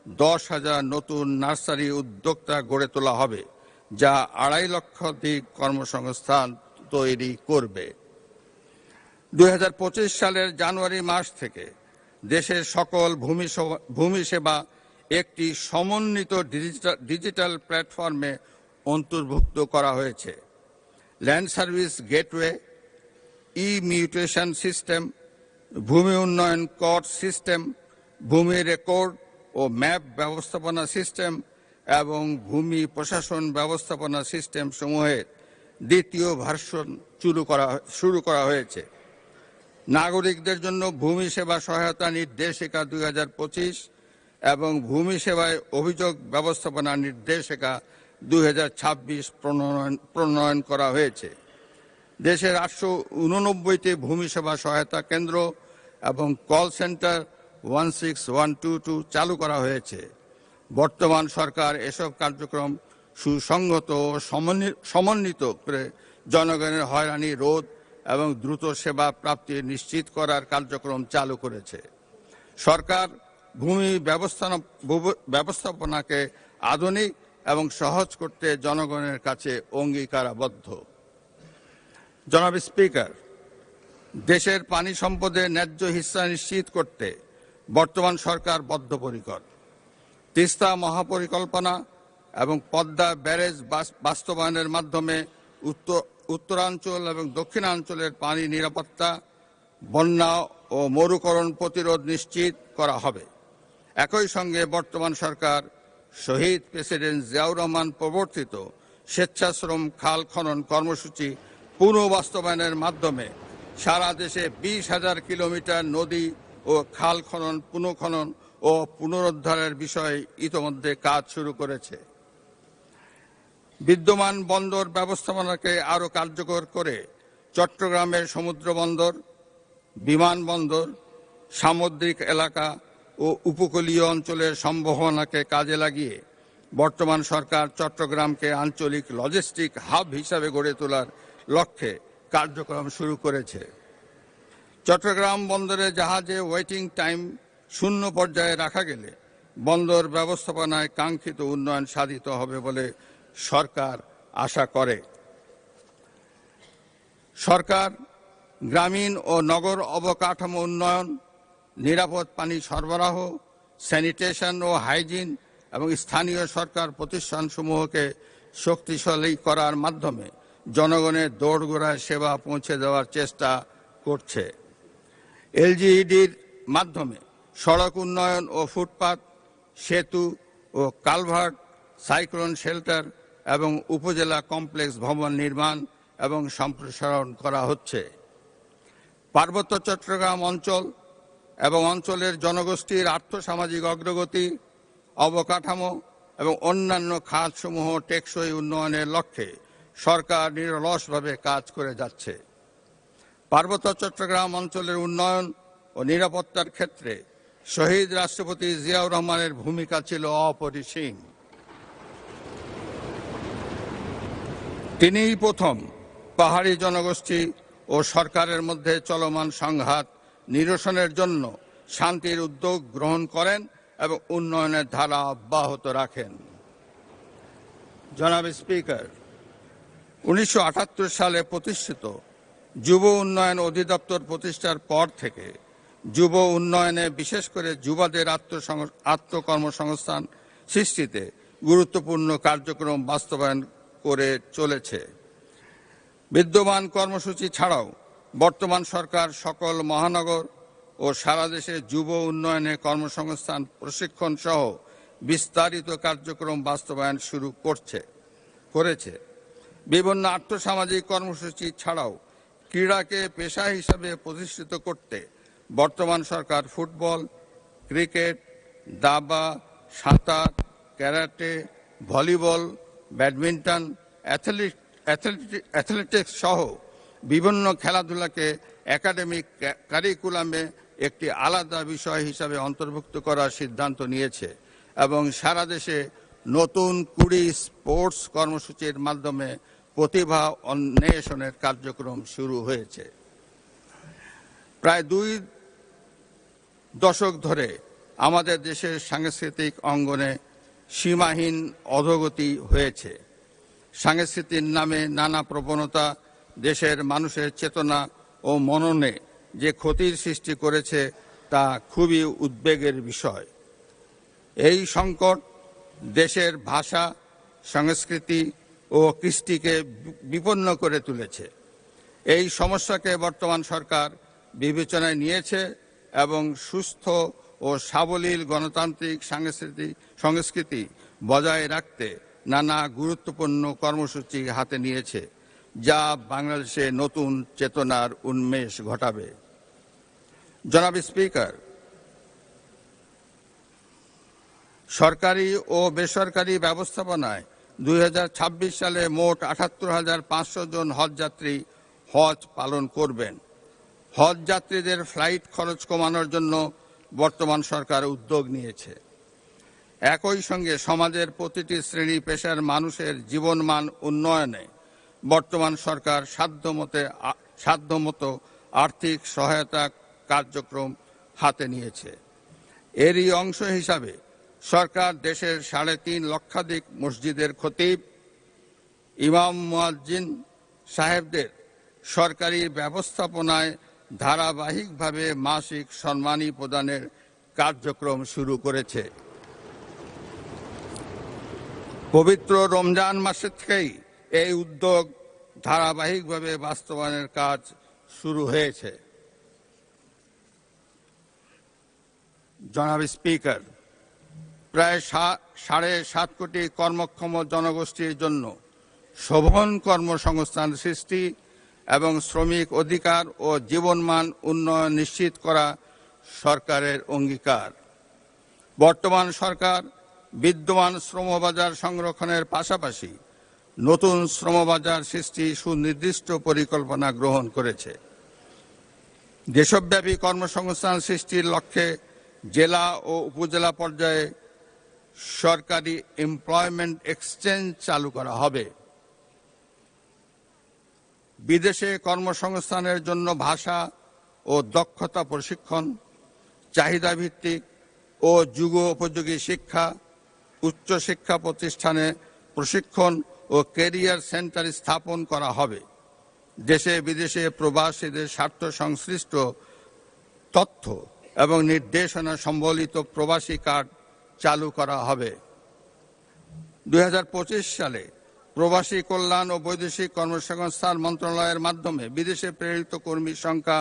[SPEAKER 2] 10,000 নতুন নার্সারি উদ্যোক্তা গড়ে তোলা হবে, যা 2.5 লক্ষাধিক কর্মসংস্থান তৈরি করবে। 2025 সালের জানুয়ারি মাস থেকে দেশের সকল ভূমি সেবা একটি সমন্বিত ডিজিটাল প্ল্যাটফর্মে অন্তর্ভুক্ত করা হয়েছে। ল্যান্ড সার্ভিস গেটওয়ে, ই-মিউটেশন সিস্টেম, ভূমি উন্নয়ন কর সিস্টেম, ভূমি রেকর্ড ও ম্যাপ ব্যবস্থাপনা সিস্টেম এবং ভূমি প্রশাসন ব্যবস্থাপনা সিস্টেম সমূহের দ্বিতীয় ভার্সন শুরু করা হয়েছে। নাগরিকদের জন্য ভূমি সেবা সহায়তা নির্দেশিকা 2025 এবং ভূমি সেবায় অভিযোগ ব্যবস্থাপনা নির্দেশিকা 2026 প্রণয়ন করা হয়েছে। দেশের 889টি ভূমি সেবা সহায়তা কেন্দ্র এবং কল সেন্টার 16122 চালু করা হয়েছে। বর্তমান সরকার এসব কার্যক্রম সুসংহত ও সমন্বিত করে জনগণের হয়রানি রোধ এবং দ্রুত সেবা প্রাপ্তি নিশ্চিত করার কার্যক্রম চালু করেছে। সরকার ভূমি ব্যবস্থাপনাকে আধুনিক এবং সহজ করতে জনগণের কাছে অঙ্গীকারাবদ্ধ। জনাব স্পিকার, দেশের পানি সম্পদের ন্যায্য হিস্সা নিশ্চিত করতে বর্তমান সরকার বদ্ধপরিকর। তিস্তা মহাপরিকল্পনা এবং পদ্মা ব্যারেজ বাস্তবায়নের মাধ্যমে উত্তরাঞ্চল এবং দক্ষিণাঞ্চলের পানি নিরাপত্তা, বন্যা ও মরুকরণ প্রতিরোধ নিশ্চিত করা হবে। একই সঙ্গে বর্তমান সরকার শহীদ প্রেসিডেন্ট জিয়াউর রহমান প্রবর্তিত স্বেচ্ছাশ্রম খাল খনন কর্মসূচি পুনঃবাস্তবায়নের মাধ্যমে সারা দেশে 20,000 কিলোমিটার নদী ও খাল খনন, পুনঃখনন ও পুনরুদ্ধারের বিষয়ে ইতোমধ্যে কাজ শুরু করেছে। বিদ্যমান বন্দর ব্যবস্থাপনাকে আরও কার্যকর করে চট্টগ্রামের সমুদ্র বন্দর, বিমানবন্দর, সামুদ্রিক এলাকা ও উপকূলীয় অঞ্চলের সম্ভাবনাকে কাজে লাগিয়ে বর্তমান সরকার চট্টগ্রামকে আঞ্চলিক লজিস্টিক হাব হিসাবে গড়ে তোলার লক্ষ্যে কার্যক্রম শুরু করেছে। চট্টগ্রাম বন্দরে জাহাজে ওয়েটিং টাইম শূন্য পর্যায়ে রাখা গেলে বন্দর ব্যবস্থাপনায় কাঙ্ক্ষিত উন্নয়ন সাধিত হবে বলে সরকার আশা করে। সরকার গ্রামীণ ও নগর অবকাঠামো উন্নয়ন, নিরাপদ পানি সরবরাহ, স্যানিটেশন ও হাইজিন এবং স্থানীয় সরকার প্রতিষ্ঠানসমূহকে শক্তিশালী করার মাধ্যমে জনগণের দোরগোড়ায় সেবা পৌঁছে দেওয়ার চেষ্টা করছে। এলজিইডির মাধ্যমে সড়ক উন্নয়ন ও ফুটপাত, সেতু ও কালভার্ট, সাইক্লোন শেল্টার এবং উপজেলা কমপ্লেক্স ভবন নির্মাণ এবং সম্প্রসারণ করা হচ্ছে। পার্বত্য চট্টগ্রাম অঞ্চল এবং অঞ্চলের জনগোষ্ঠীর আর্থসামাজিক অগ্রগতি, অবকাঠামো এবং অন্যান্য খাতসমূহ টেকসই উন্নয়নের লক্ষ্যে সরকার নিরলসভাবে কাজ করে যাচ্ছে। পার্বত্য চট্টগ্রাম অঞ্চলের উন্নয়ন ও নিরাপত্তার ক্ষেত্রে শহীদ রাষ্ট্রপতি জিয়াউর রহমানের ভূমিকা ছিল অপরিসীম। তিনিই প্রথম পাহাড়ি জনগোষ্ঠী ও সরকারের মধ্যে চলমান সংঘাত নিরসনের জন্য শান্তির উদ্যোগ গ্রহণ করেন এবং উন্নয়নের ধারা অব্যাহত রাখেন। জনাব স্পিকার, 1978 সালে প্রতিষ্ঠিত যুব উন্নয়ন অধিদপ্তর প্রতিষ্ঠার পর থেকে যুব উন্নয়নে, বিশেষ করে যুবাদের আত্মকর্মসংস্থান সৃষ্টিতে গুরুত্বপূর্ণ কার্যক্রম বাস্তবায়ন করে চলেছে। বিদ্যমান কর্মসূচি ছাড়াও বর্তমান সরকার সকল মহানগর ও সারা দেশে যুব উন্নয়নে কর্মসংস্থান প্রশিক্ষণ সহ বিস্তারিত কার্যক্রম বাস্তবায়ন শুরু করেছে। বিভিন্ন আর্থসামাজিক কর্মসূচি ছাড়াও ক্রীড়াকে পেশা হিসাবে প্রতিষ্ঠিত করতে বর্তমান সরকার ফুটবল, ক্রিকেট, দাবা, সাঁতার, ক্যারাটে, ভলিবল, ব্যাডমিন্টন, অ্যাথলেটিক্স সহ বিভিন্ন খেলাধুলাকে একাডেমিক কারিকুলামে একটি আলাদা বিষয় হিসাবে অন্তর্ভুক্ত করার সিদ্ধান্ত নিয়েছে এবং সারা দেশে নতুন 20 স্পোর্টস কর্মসূচির মাধ্যমে প্রতিভা অন্বেষণের কার্যক্রম শুরু হয়েছে। প্রায় 2 দশক ধরে আমাদের দেশের সাংস্কৃতিক অঙ্গনে সীমাহীন অধোগতি হয়েছে। সংস্কৃতির নামে নানা প্রবণতা দেশের মানুষের চেতনা ও মননে যে ক্ষতির সৃষ্টি করেছে তা খুবই উদ্বেগের বিষয়। এই সংকট দেশের ভাষা, সংস্কৃতি ও কৃষ্টিকে বিপন্ন করে তুলেছে। এই সমস্যাকে বর্তমান সরকার বিবেচনায় নিয়েছে এবং সুস্থ ও সাবলীল গণতান্ত্রিক সংস্কৃতি বজায় রাখতে নানা গুরুত্বপূর্ণ কর্মসূচি হাতে নিয়েছে, যা বাংলাদেশে নতুন চেতনার উন্মেষ ঘটাবে। জনাব স্পিকার, সরকারি ও বেসরকারি ব্যবস্থাপনায় 2026 সালে মোট 78,500 জন হজযাত্রী হজ পালন করবেন। হজ যাত্রীদের ফ্লাইট খরচ কমানোর জন্য বর্তমান সরকার উদ্যোগ নিয়েছে। একই সঙ্গে সমাজের প্রতিটি শ্রেণী পেশার মানুষের জীবনমান উন্নয়নে বর্তমান সরকার সাধ্যমতো আর্থিক সহায়তা কার্যক্রম হাতে নিয়েছে। এরই অংশ হিসাবে সরকার দেশের 3.5 লক্ষাধিক মসজিদের খতিব, ইমাম, মুয়াজ্জিন সাহেবদের সরকারি ব্যবস্থাপনায় ধারাবাহিকভাবে মাসিক সম্মানী প্রদানের কার্যক্রম শুরু করেছে। পবিত্র রমজান মাসের থেকেই এই উদ্যোগ ধারাবাহিকভাবে বাস্তবায়নের কাজ শুরু হয়েছে। জনাব স্পিকার, প্রায় 7.5 কোটি কর্মক্ষম জনগোষ্ঠীর জন্য শোভন কর্মসংস্থান সৃষ্টি এবং শ্রমিক অধিকার ও জীবনমান উন্নয়ন নিশ্চিত করা সরকারের অঙ্গীকার। বর্তমান সরকার বিদ্যমান শ্রমবাজার সংরক্ষণের পাশাপাশি নতুন শ্রমবাজার সৃষ্টি সুনির্দিষ্ট পরিকল্পনা গ্রহণ করেছে। দেশব্যাপী কর্মসংস্থান সৃষ্টির লক্ষ্যে জেলা ও উপজেলা পর্যায়ে সরকারি এমপ্লয়মেন্ট এক্সচেঞ্জ চালু করা হবে। বিদেশে কর্মসংস্থানের জন্য ভাষা ও দক্ষতা প্রশিক্ষণ, চাহিদা ভিত্তিক ও যুগোপযোগী শিক্ষা, উচ্চশিক্ষা প্রতিষ্ঠানে প্রশিক্ষণ ও ক্যারিয়ার সেন্টার স্থাপন করা হবে। দেশে বিদেশে প্রবাসীদের স্বার্থ সংশ্লিষ্ট তথ্য এবং নির্দেশনা সম্বলিত প্রবাসী কার্ড চালু করা হবে। 2025 সালে প্রবাসী কল্যাণ ও বৈদেশিক কর্মসংস্থান মন্ত্রণালয়ের মাধ্যমে বিদেশে প্রেরিত কর্মীর সংখ্যা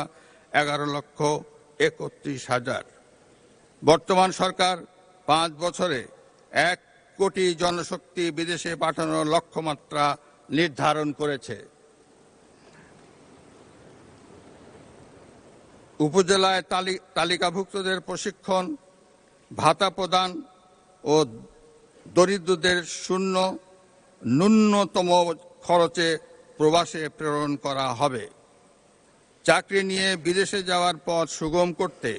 [SPEAKER 2] 11,31,000। বর্তমান সরকার 5 বছরে 1 কোটি জনশক্তি বিদেশে পাঠানোর লক্ষ্যমাত্রা নির্ধারণ করেছে। উপজেলায় তালিকাভুক্তদের প্রশিক্ষণ, ভাতা প্রদান ও দরিদ্রদের ন্যূনতম খরচে প্রবাসে প্রেরণ করা হবে। চাকরি নিয়ে বিদেশে যাওয়ার পথ সুগম করতে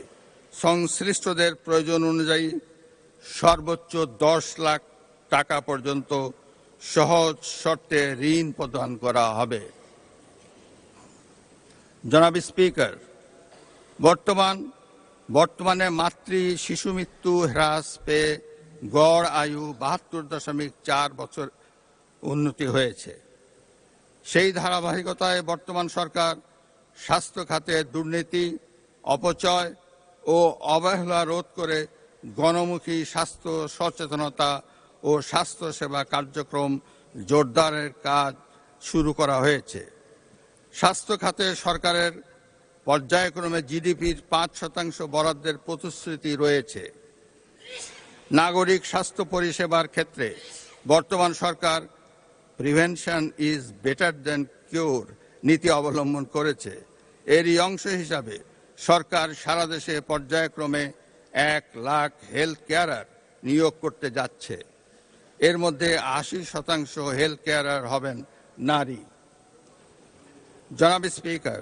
[SPEAKER 2] সংশ্লিষ্টদের প্রয়োজন অনুযায়ী সর্বোচ্চ 10 লাখ টাকা পর্যন্ত সহজ শর্তে ঋণ প্রদান করা হবে। জনাব স্পিকার, বর্তমানে মাতৃ শিশু মৃত্যু হ্রাস পেয়ে গড় আয়ু 72.4 বছর উন্নতি হয়েছে। সেই ধারাবাহিকতায় বর্তমান সরকার স্বাস্থ্য খাতে দুর্নীতি, অপচয় ও অবহেলা রোধ করে গণমুখী স্বাস্থ্য সচেতনতা ও স্বাস্থ্যসেবা কার্যক্রম জোরদারের কাজ শুরু করা হয়েছে। স্বাস্থ্য খাতে সরকারের পর্যায়ক্রমে জিডিপির 5% বরাদ্দের প্রতিশ্রুতি রয়েছে। নাগরিক স্বাস্থ্য পরিষেবার ক্ষেত্রে বর্তমান সরকার প্রিভেনশন ইজ বেটার দ্যান কিউর নীতি অবলম্বন করেছে। এরই অংশ হিসাবে সরকার সারা দেশে পর্যায়ক্রমে 1 লাখ হেলথ কেয়ারার নিয়োগ করতে যাচ্ছে। এর মধ্যে 80% হেলথ কেয়ারার হবেন নারী। জনাব স্পিকার,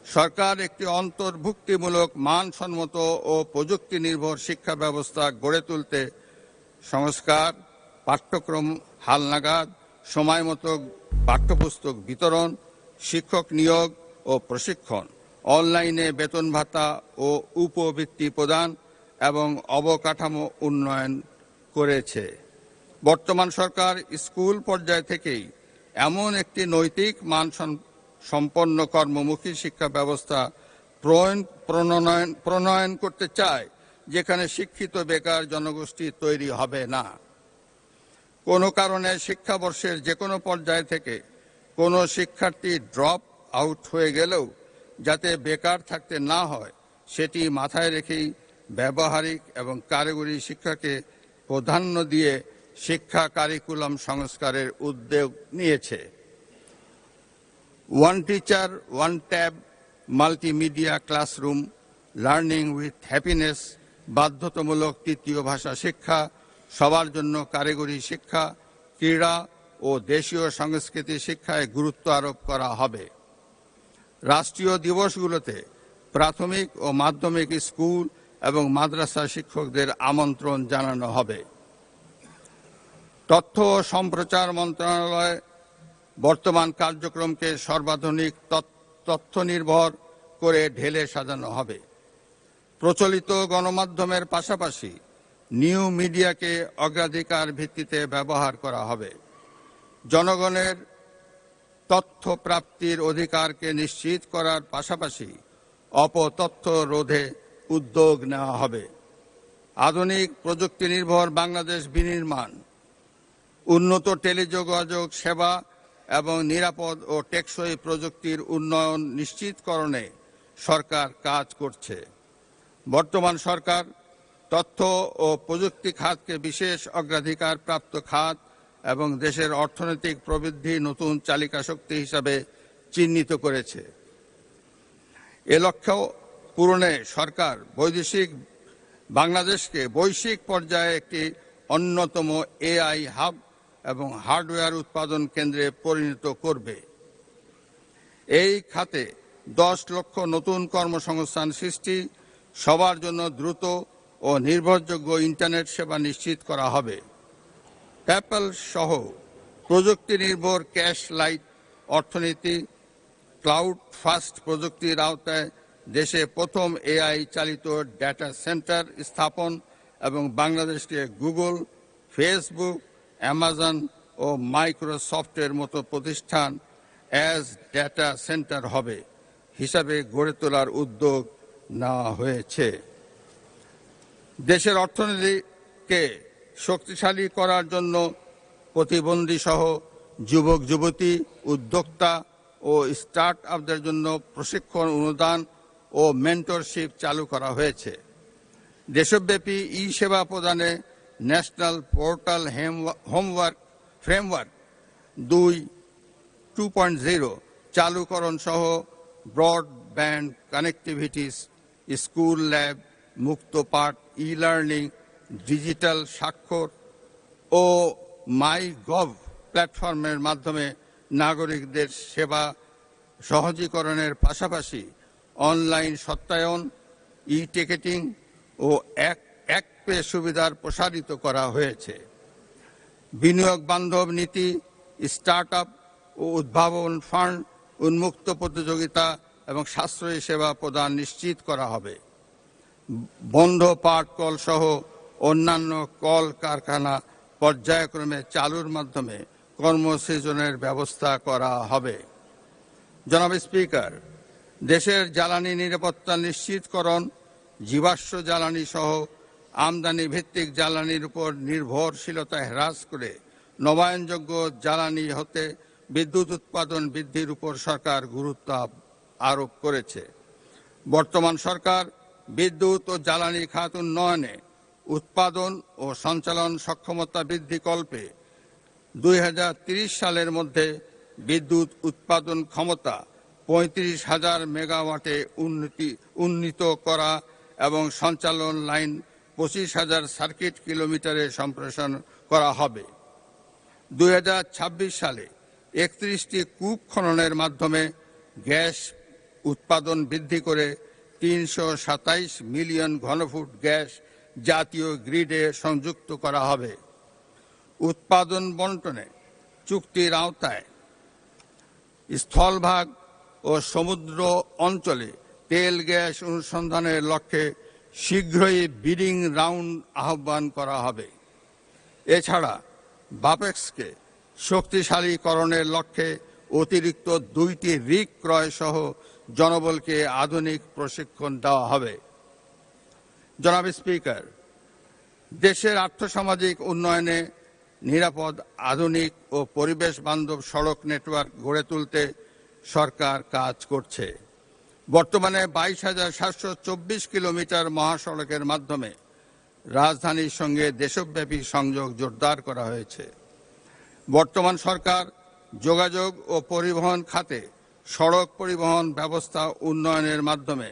[SPEAKER 2] সরকার একটি অন্তর্ভুক্তিমূলক মানসম্মত ও প্রযুক্তি নির্ভর শিক্ষা ব্যবস্থা গড়ে তুলতে সংস্কার, পাঠ্যক্রম হালনাগাদ, সময়মতো পাঠ্যপুস্তক বিতরণ, শিক্ষক নিয়োগ ও প্রশিক্ষণ, অনলাইনে বেতন ভাতা ও উপবৃত্তি প্রদান এবং অবকাঠামো উন্নয়ন করেছে। বর্তমান সরকার স্কুল পর্যায় থেকেই এমন একটি নৈতিক মানসম্পন্ন কর্মমুখী শিক্ষা ব্যবস্থা প্রণয়ন করতে চায়, যেখানে শিক্ষিত বেকার জনগোষ্ঠী তৈরি হবে না। কোনো কারণে শিক্ষাবর্ষের যে কোনো পর্যায় থেকে কোনো শিক্ষার্থী ড্রপ আউট হয়ে গেলেও যাতে বেকার থাকতে না হয়, সেটি মাথায় রেখেই ব্যবহারিক এবং কারিগরি শিক্ষাকে প্রাধান্য দিয়ে শিক্ষা কারিকুলাম সংস্কারের উদ্যোগ নিয়েছে। One teacher one tab multimedia classroom learning with happiness, বাধ্যতামূলক তৃতীয় ভাষা শিক্ষা, সবার জন্য কারিগরি শিক্ষা, ক্রীড়া ও দেশীয় সংস্কৃতি শিক্ষায় গুরুত্ব আরোপ করা হবে। রাষ্ট্রীয় দিবসগুলোতে প্রাথমিক ও মাধ্যমিক স্কুল এবং মাদ্রাসা শিক্ষকদের আমন্ত্রণ জানানো হবে। তথ্য ও সম্প্রচার মন্ত্রণালয় বর্তমান কার্যক্রমকে সর্বাধুনিক তথ্য নির্ভর করে ঢেলে সাজানো হবে। প্রচলিত গণমাধ্যমের পাশাপাশি নিউ মিডিয়াকে অগ্রাধিকার ভিত্তিতে ব্যবহার করা হবে। জনগণের তথ্য প্রাপ্তির অধিকারকে নিশ্চিত করার পাশাপাশি অপতথ্য রোধে উদ্যোগ নেওয়া হবে। আধুনিক প্রযুক্তি নির্ভর বাংলাদেশ বিনির্মাণ, উন্নত টেলিযোগাযোগ সেবা এবং নিরাপদ ও টেকসই প্রযুক্তির উন্নয়ন নিশ্চিতকরণে সরকার কাজ করছে। বর্তমান সরকার তথ্য ও প্রযুক্তি খাতকে বিশেষ অগ্রাধিকার প্রাপ্ত খাত এবং দেশের অর্থনৈতিক প্রবৃদ্ধি নতুন চালিকা শক্তি হিসাবে চিহ্নিত করেছে। এ লক্ষ্য পূরণে সরকার বাংলাদেশকে বৈশ্বিক পর্যায়ে একটি অন্যতম এআই হাব এবং হার্ডওয়্যার উৎপাদন কেন্দ্রে পরিণত করবে। এই খাতে 10 লক্ষ নতুন কর্মসংস্থান সৃষ্টি, সবার জন্য দ্রুত ও ও নির্ভরযোগ্য ইন্টারনেট সেবা নিশ্চিত করা হবে। প্যাপল সহ প্রযুক্তি নির্ভর ক্যাশ লাইট অর্থনীতি, ক্লাউড ফাস্ট প্রযুক্তির আওতায় দেশে প্রথম এআই চালিত ডেটা সেন্টার স্থাপন এবং বাংলাদেশকে গুগল, ফেসবুক, অ্যামাজন ও মাইক্রোসফটের মতো প্রতিষ্ঠান অ্যাজ ডেটা সেন্টার হবে হিসাবে গড়ে তোলার উদ্যোগ নেওয়া হয়েছে। দেশের অর্থনীতিকে শক্তিশালী করার জন্য প্রতিবন্ধী সহ যুবক যুবতী, উদ্যোক্তা ও স্টার্ট আপদের জন্য প্রশিক্ষণ, অনুদান ও মেন্টরশিপ চালু করা হয়েছে। দেশব্যাপী ই সেবা প্রদানে ন্যাশনাল পোর্টাল ফ্রেমওয়ার্ক 2.0 চালুকরণ সহ ব্রডব্যান্ড কানেক্টিভিটিস, স্কুল ল্যাব, মুক্ত পাঠ, ই লার্নিং, ডিজিটাল স্বাক্ষর ও মাই গভ প্ল্যাটফর্মের মাধ্যমে নাগরিকদের সেবা সহজীকরণের পাশাপাশি অনলাইন সত্যায়ন, ই টিকেটিং ও এক পে সুবিধার প্রসারিত করা হয়েছে। বিনিয়োগ বান্ধব নীতি, স্টার্ট আপ ও উদ্ভাবন ফান্ড, উন্মুক্ত প্রতিযোগিতা এবং সাশ্রয়ী সেবা প্রদান নিশ্চিত করা হবে। বন্ধ পাট কল সহ অন্যান্য কল কারখানা পর্যায়ক্রমে চালুর মাধ্যমে কর্মসৃজনের ব্যবস্থা করা হবে। জনাব স্পিকার, দেশের জ্বালানি নিরাপত্তা নিশ্চিতকরণ, জীবাশ্ম জ্বালানি সহ আমদানি ভিত্তিক জ্বালানির উপর নির্ভরশীলতা হ্রাস করে নবায়নযোগ্য জ্বালানি হতে বিদ্যুৎ উৎপাদন বৃদ্ধির উপর সরকার গুরুত্ব আরোপ করেছে। বর্তমান সরকার বিদ্যুৎ ও জ্বালানি খাত উন্নয়নে উৎপাদন ও সঞ্চালন সক্ষমতা বৃদ্ধি কল্পে 2030 সালের মধ্যে বিদ্যুৎ উৎপাদন ক্ষমতা 35,000 মেগাওয়াটে উন্নীত করা এবং সঞ্চালন লাইন 25,000 সার্কিট কিলোমিটারে সম্প্রসারণ করা হবে। 2026 সালে 31টি কূপ খননের মাধ্যমে গ্যাস উৎপাদন বৃদ্ধি করে 327 মিলিয়ন ঘনফুট গ্যাস জাতীয় গ্রিডে সংযুক্ত করা হবে। উৎপাদন বণ্টনে চুক্তির আওতায় স্থলভাগ ও সমুদ্র অঞ্চলে তেল গ্যাস অনুসন্ধানের লক্ষ্যে শীঘ্রই বিডিং রাউন্ড আহ্বান করা হবে। এছাড়া বাপেক্সকে শক্তিশালীকরণের লক্ষ্যে অতিরিক্ত 2টি রিগ ক্রয় সহ জনবলকে আধুনিক প্রশিক্ষণ দেওয়া হবে। জনাব স্পিকার, দেশের আর্থসামাজিক উন্নয়নে নিরাপদ, আধুনিক ও পরিবেশ বান্ধব সড়ক নেটওয়ার্ক গড়ে তুলতে সরকার কাজ করছে। বর্তমানে 22,724 কিলোমিটার মহাসড়কের মাধ্যমে রাজধানীর সঙ্গে দেশব্যাপী সংযোগ জোরদার করা হয়েছে। বর্তমান সরকার যোগাযোগ ও পরিবহন খাতে সড়ক পরিবহন ব্যবস্থা উন্নয়নের মাধ্যমে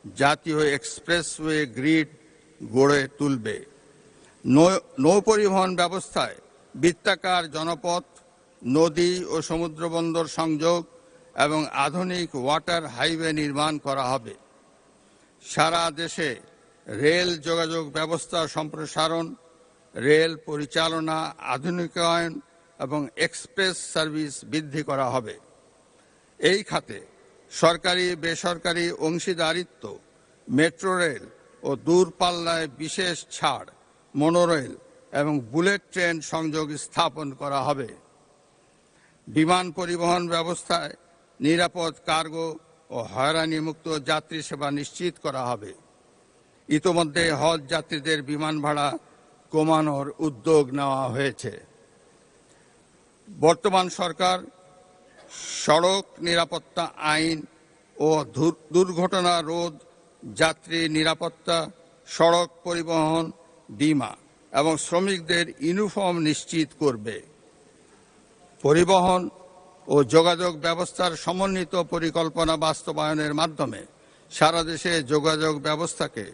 [SPEAKER 2] জাতীয় এক্সপ্রেসওয়ে গ্রিড গড়ে তুলবে। নৌ পরিবহন ব্যবস্থায় বৃত্তাকার জনপথ, নদী ও সমুদ্রবন্দর সংযোগ এবং আধুনিক ওয়াটার হাইওয়ে নির্মাণ করা হবে। সারা দেশে রেল যোগাযোগ ব্যবস্থা সম্প্রসারণ, রেল পরিচালনা আধুনিকায়ন এবং এক্সপ্রেস সার্ভিস বৃদ্ধি করা হবে। এই খাতে সরকারি বেসরকারি অংশীদারিত্ব, মেট্রো রেল ও দূরপাল্লায় বিশেষ ছাড়, মনোরেল এবং বুলেট ট্রেন সংযোগ স্থাপন করা হবে। বিমান পরিবহন ব্যবস্থায় নিরাপদ কার্গো ও হয়রানিমুক্ত যাত্রী সেবা নিশ্চিত করা হবে। ইতোমধ্যে হজ যাত্রীদের বিমান ভাড়া কমানোর উদ্যোগ নেওয়া হয়েছে। বর্তমান সরকার সড়ক নিরাপত্তা আইন ও দুর্ঘটনা রোধ, যাত্রী নিরাপত্তা, সড়ক পরিবহন, বীমা এবং শ্রমিকদের ইউনিফর্ম নিশ্চিত করবে। পরিবহন ও যোগাযোগ ব্যবস্থার সমন্বিত পরিকল্পনা বাস্তবায়নের মাধ্যমে সারা দেশে যোগাযোগ ব্যবস্থাকে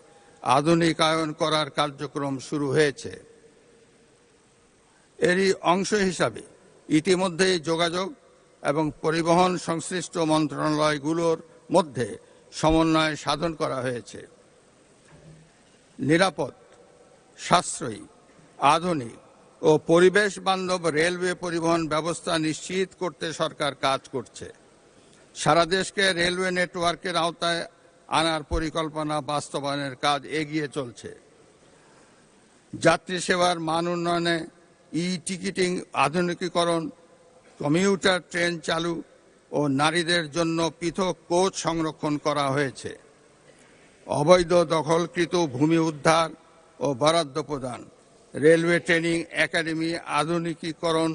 [SPEAKER 2] আধুনিকায়ন করার কার্যক্রম শুরু হয়েছে। এরই অংশ হিসাবে ইতিমধ্যেই যোগাযোগ এবং পরিবহন সংশ্লিষ্ট মন্ত্রণালয়গুলোর মধ্যে সমন্বয় সাধন করা হয়েছে। নিরাপদ সাশ্রয়ী, আধুনিক ও পরিবেশ বান্ধব রেলওয়ে পরিবহন ব্যবস্থা নিশ্চিত করতে সরকার কাজ করছে। সারা দেশকে রেলওয়ে নেটওয়ার্কের আওতায় আনার পরিকল্পনা বাস্তবায়নের কাজ এগিয়ে চলছে। যাত্রী সেবার মান উন্নয়নে টিকিটিং আধুনিকীকরণ, কমিউটার ট্রেন চালু ও নারীদের জন্য পৃথক কোচ সংরক্ষণ করা হয়েছে। অবৈধ দখলকৃত ভূমি উদ্ধার ও বরাদ্দ প্রদান, রেলওয়ে ট্রেনিং একাডেমি আধুনিকীকরণ,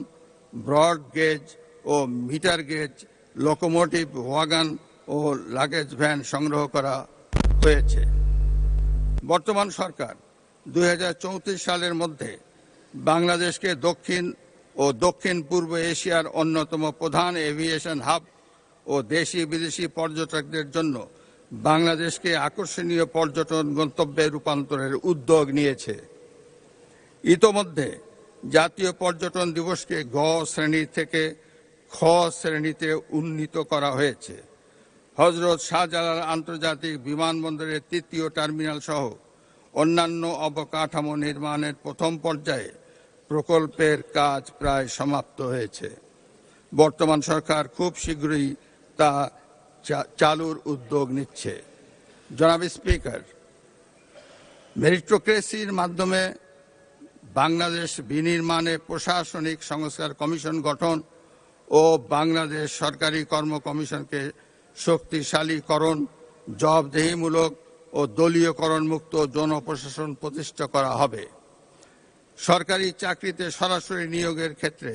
[SPEAKER 2] ব্রড গেজ ও মিটার গেজ লোকোমোটিভ, ওয়াগন ও লাগেজ ভ্যান সংগ্রহ করা হয়েছে। বর্তমান সরকার 2034 সালের মধ্যে বাংলাদেশকে দক্ষিণ ও দক্ষিণ পূর্ব এশিয়ার অন্যতম প্রধান এভিয়েশন হাব ও দেশি বিদেশি পর্যটকদের জন্য বাংলাদেশকে আকর্ষণীয় পর্যটন গন্তব্যে রূপান্তরের উদ্যোগ নিয়েছে। ইতোমধ্যে জাতীয় পর্যটন দিবসকে গ শ্রেণী থেকে খ শ্রেণীতে উন্নীত করা হয়েছে। হজরত শাহজালাল আন্তর্জাতিক বিমানবন্দরের 3য় টার্মিনাল সহ অন্যান্য অবকাঠামো নির্মাণের প্রথম পর্যায়ে প্রকল্পের কাজ প্রায় সমাপ্ত হয়েছে। বর্তমান সরকার খুব শীঘ্রই তা চালুর উদ্যোগ নিচ্ছে। জনাব স্পিকার, মেরিটোক্রেসির মাধ্যমে বাংলাদেশ বিনির্মাণে প্রশাসনিক সংস্কার কমিশন গঠন ও বাংলাদেশ সরকারি কর্ম কমিশনকে শক্তিশালীকরণ, জবাবদিহিমূলক ও দলীয়করণ মুক্ত জনপ্রশাসন প্রতিষ্ঠা করা হবে। সরকারি চাকরিতে সরাসরি নিয়োগের ক্ষেত্রে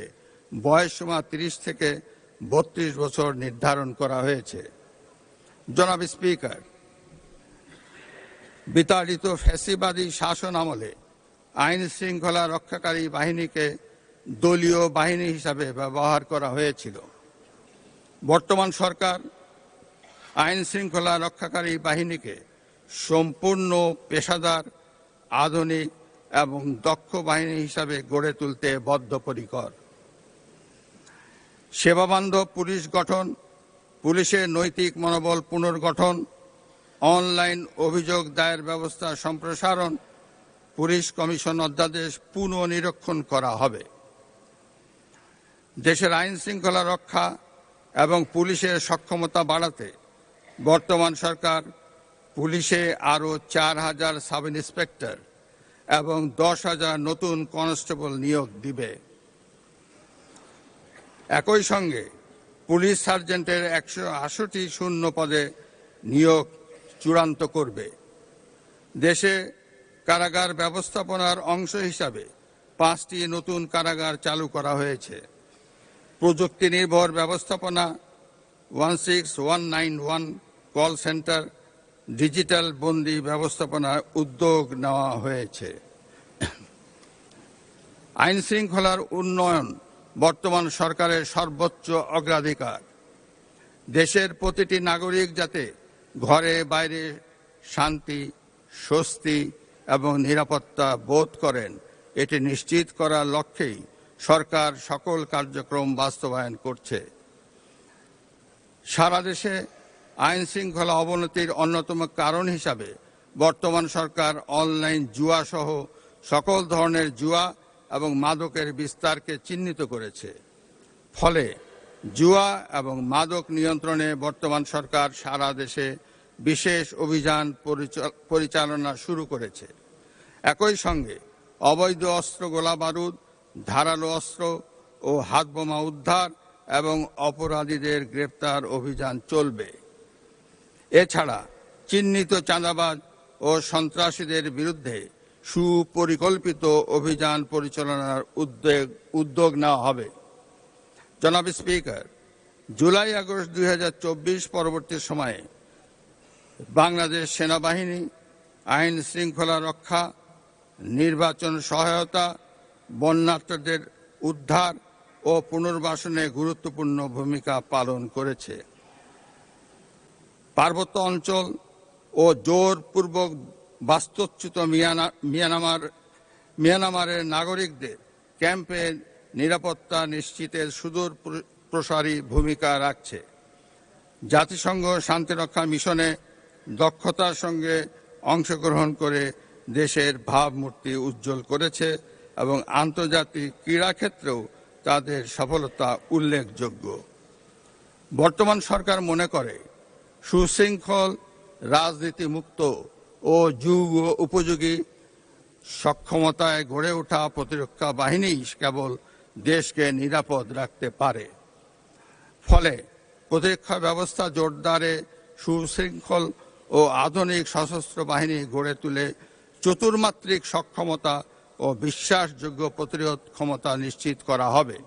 [SPEAKER 2] বয়সসীমা 30 থেকে 32 বছর নির্ধারণ করা হয়েছে। জনাব স্পিকার, বিতাড়িত ফ্যাসিবাদী শাসন আমলে আইন শৃঙ্খলা রক্ষাকারী বাহিনীকে দলীয় বাহিনী হিসাবে ব্যবহার করা হয়েছিল। বর্তমান সরকার আইন শৃঙ্খলা রক্ষাকারী বাহিনীকে সম্পূর্ণ পেশাদার, আধুনিক এবং দক্ষ বাহিনী হিসাবে গড়ে তুলতে বদ্ধপরিকর। সেবাবান্ধব পুলিশ গঠন, পুলিশের নৈতিক মনোবল পুনর্গঠন, অনলাইন অভিযোগ দায়ের ব্যবস্থা সম্প্রসারণ, পুলিশ কমিশন অধ্যাদেশ পুনর্নিরীক্ষণ করা হবে। দেশের আইন শৃঙ্খলা রক্ষা এবং পুলিশের সক্ষমতা বাড়াতে বর্তমান সরকার পুলিশে আরও 4000 সাব ইন্সপেক্টর এবং 10,000 নতুন কনস্টেবল নিয়োগ দিবে। একই সঙ্গে পুলিশ সার্জেন্টের 180 শূন্য পদে নিয়োগ চূড়ান্ত করবে। দেশে কারাগার ব্যবস্থাপনার অংশ হিসাবে 5টি নতুন কারাগার চালু করা হয়েছে। প্রযুক্তি নির্ভর ব্যবস্থাপনা, 16191 কল সেন্টার, ডিজিটাল বন্দি ব্যবস্থাপনার উদ্যোগ নেওয়া হয়েছে। আইন শৃঙ্খলার উন্নয়ন বর্তমান সরকারের সর্বোচ্চ অগ্রাধিকার। দেশের প্রতিটি নাগরিক যাতে ঘরে বাইরে শান্তি, স্বস্তি এবং নিরাপত্তা বোধ করেন, এটি নিশ্চিত করার লক্ষ্যেই সরকার সকল কার্যক্রম বাস্তবায়ন করছে। সারা দেশে আইন শৃঙ্খলা অবনতির অন্যতম কারণ হিসাবে বর্তমান সরকার অনলাইন জুয়া সহ সকল ধরনের জুয়া এবং মাদকের বিস্তারকে চিহ্নিত করেছে। ফলে জুয়া এবং মাদক নিয়ন্ত্রণে বর্তমান সরকার সারা দেশে বিশেষ অভিযান পরিচালনা শুরু করেছে। একই সঙ্গে অবৈধ অস্ত্র, গোলা বারুদ, ধারালো অস্ত্র ও হাতবোমা উদ্ধার এবং অপরাধীদের গ্রেপ্তার অভিযান চলবে। এছাড়া চিহ্নিত চাঁদাবাজ ও সন্ত্রাসীদের বিরুদ্ধে সুপরিকল্পিত অভিযান পরিচালনার উদ্যোগ নেওয়া হবে। জনাব স্পিকার, জুলাই আগস্ট 2024 পরবর্তী সময়ে বাংলাদেশ সেনাবাহিনী আইন শৃঙ্খলা রক্ষা, নির্বাচন সহায়তা, বন্যার্তদের উদ্ধার ও পুনর্বাসনে গুরুত্বপূর্ণ ভূমিকা পালন করেছে। পার্বত্য অঞ্চল ও জোরপূর্বক বাস্তুচ্যুত মিয়ানমারের নাগরিকদের ক্যাম্পের নিরাপত্তা নিশ্চিতের সুদূর প্রসারী ভূমিকা রাখছে। জাতিসংঘ শান্তিরক্ষা মিশনে দক্ষতার সঙ্গে অংশগ্রহণ করে দেশের ভাবমূর্তি উজ্জ্বল করেছে এবং আন্তর্জাতিক ক্রীড়াক্ষেত্রেও তাদের সফলতা উল্লেখযোগ্য। বর্তমান সরকার মনে করে সুশৃঙ্খল, রাজনীতিমুক্ত ও যুগ উপযোগী সক্ষমতায় গড়ে ওঠা প্রতিরক্ষা বাহিনী কেবল দেশকে নিরাপদ রাখতে পারে। ফলে প্রতিরক্ষা ব্যবস্থা জোরদারে সুশৃঙ্খল ও আধুনিক সশস্ত্র বাহিনী গড়ে তুলে চতুর্মাত্রিক সক্ষমতা ও বিশ্বাসযোগ্য প্রতিরোধ ক্ষমতা নিশ্চিত করা হবে।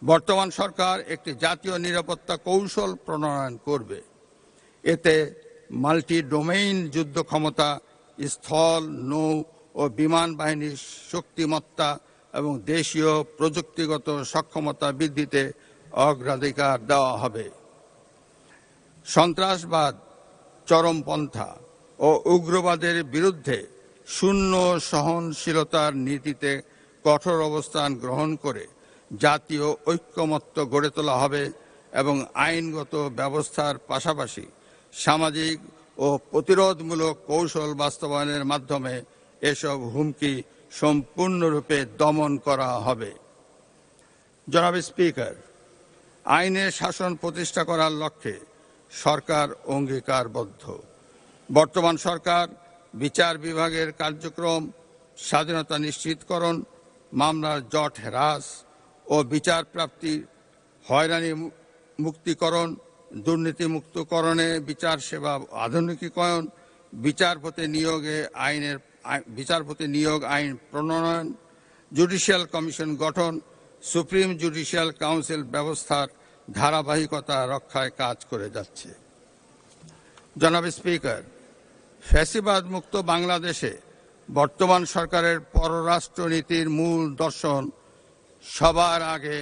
[SPEAKER 2] বর্তমান সরকার একটি জাতীয় নিরাপত্তা কৌশল প্রণয়ন করবে। এতে মাল্টি ডোমেইন যুদ্ধ ক্ষমতা, স্থল, নৌ ও বিমান বাহিনীর শক্তিমত্তা এবং দেশীয় প্রযুক্তিগত সক্ষমতা বৃদ্ধিতে অগ্রাধিকার দেওয়া হবে। সন্ত্রাসবাদ, চরমপন্থা ও উগ্রবাদের বিরুদ্ধে শূন্য সহনশীলতার নীতিতে কঠোর অবস্থান গ্রহণ করে জাতীয় ঐক্যমত্য গড়ে তোলা হবে এবং আইনগত ব্যবস্থার পাশাপাশি সামাজিক ও প্রতিরোধমূলক কৌশল বাস্তবায়নের মাধ্যমে এসব হুমকি সম্পূর্ণরূপে দমন করা হবে। জনাব স্পিকার, আইনের শাসন প্রতিষ্ঠা করার লক্ষ্যে সরকার অঙ্গীকারবদ্ধ। বর্তমান সরকার বিচার বিভাগের কার্যক্রম, স্বাধীনতা নিশ্চিতকরণ, মামলার জট হ্রাস ও বিচার প্রাপ্তির হয়রানি মুক্তিকরণ, দুর্নীতিমুক্তকরণে বিচার সেবা আধুনিকীকরণ, বিচারপতি নিয়োগ আইন প্রণয়ন, জুডিশিয়াল কমিশন গঠন, সুপ্রিম জুডিশিয়াল কাউন্সিল ব্যবস্থার ধারাবাহিকতা রক্ষায় কাজ করে যাচ্ছে। জনাব স্পিকার, ফ্যাসিবাদ মুক্ত বাংলাদেশে বর্তমান সরকারের পররাষ্ট্রনীতির মূল দর্শন সবার আগে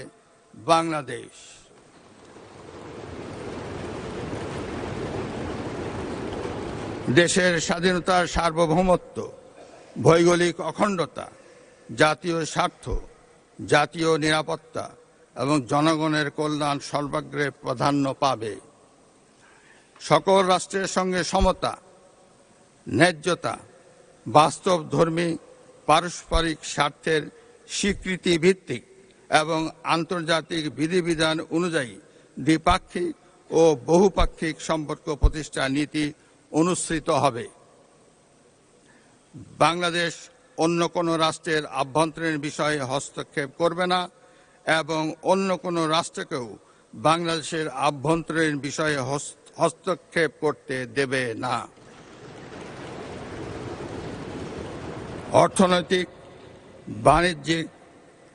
[SPEAKER 2] বাংলাদেশ। দেশের স্বাধীনতার সার্বভৌমত্ব, ভৌগোলিক অখণ্ডতা, জাতীয় স্বার্থ, জাতীয় নিরাপত্তা এবং জনগণের কল্যাণ সর্বাগ্রে প্রাধান্য পাবে। সকল রাষ্ট্রের সঙ্গে সমতা, ন্যায্যতা, বাস্তবধর্মী পারস্পরিক স্বার্থের স্বীকৃতি ভিত্তিক এবং আন্তর্জাতিক বিধিবিধান অনুযায়ী দ্বিপাক্ষিক ও বহুপাক্ষিক সম্পর্ক প্রতিষ্ঠা নীতি অনুসৃত হবে। বাংলাদেশ অন্য কোনো রাষ্ট্রের আভ্যন্তরীণ বিষয়ে হস্তক্ষেপ করবে না এবং অন্য কোনো রাষ্ট্রকেও বাংলাদেশের আভ্যন্তরীণ বিষয়ে হস্তক্ষেপ করতে দেবে না। অর্থনৈতিক, বাণিজ্যিক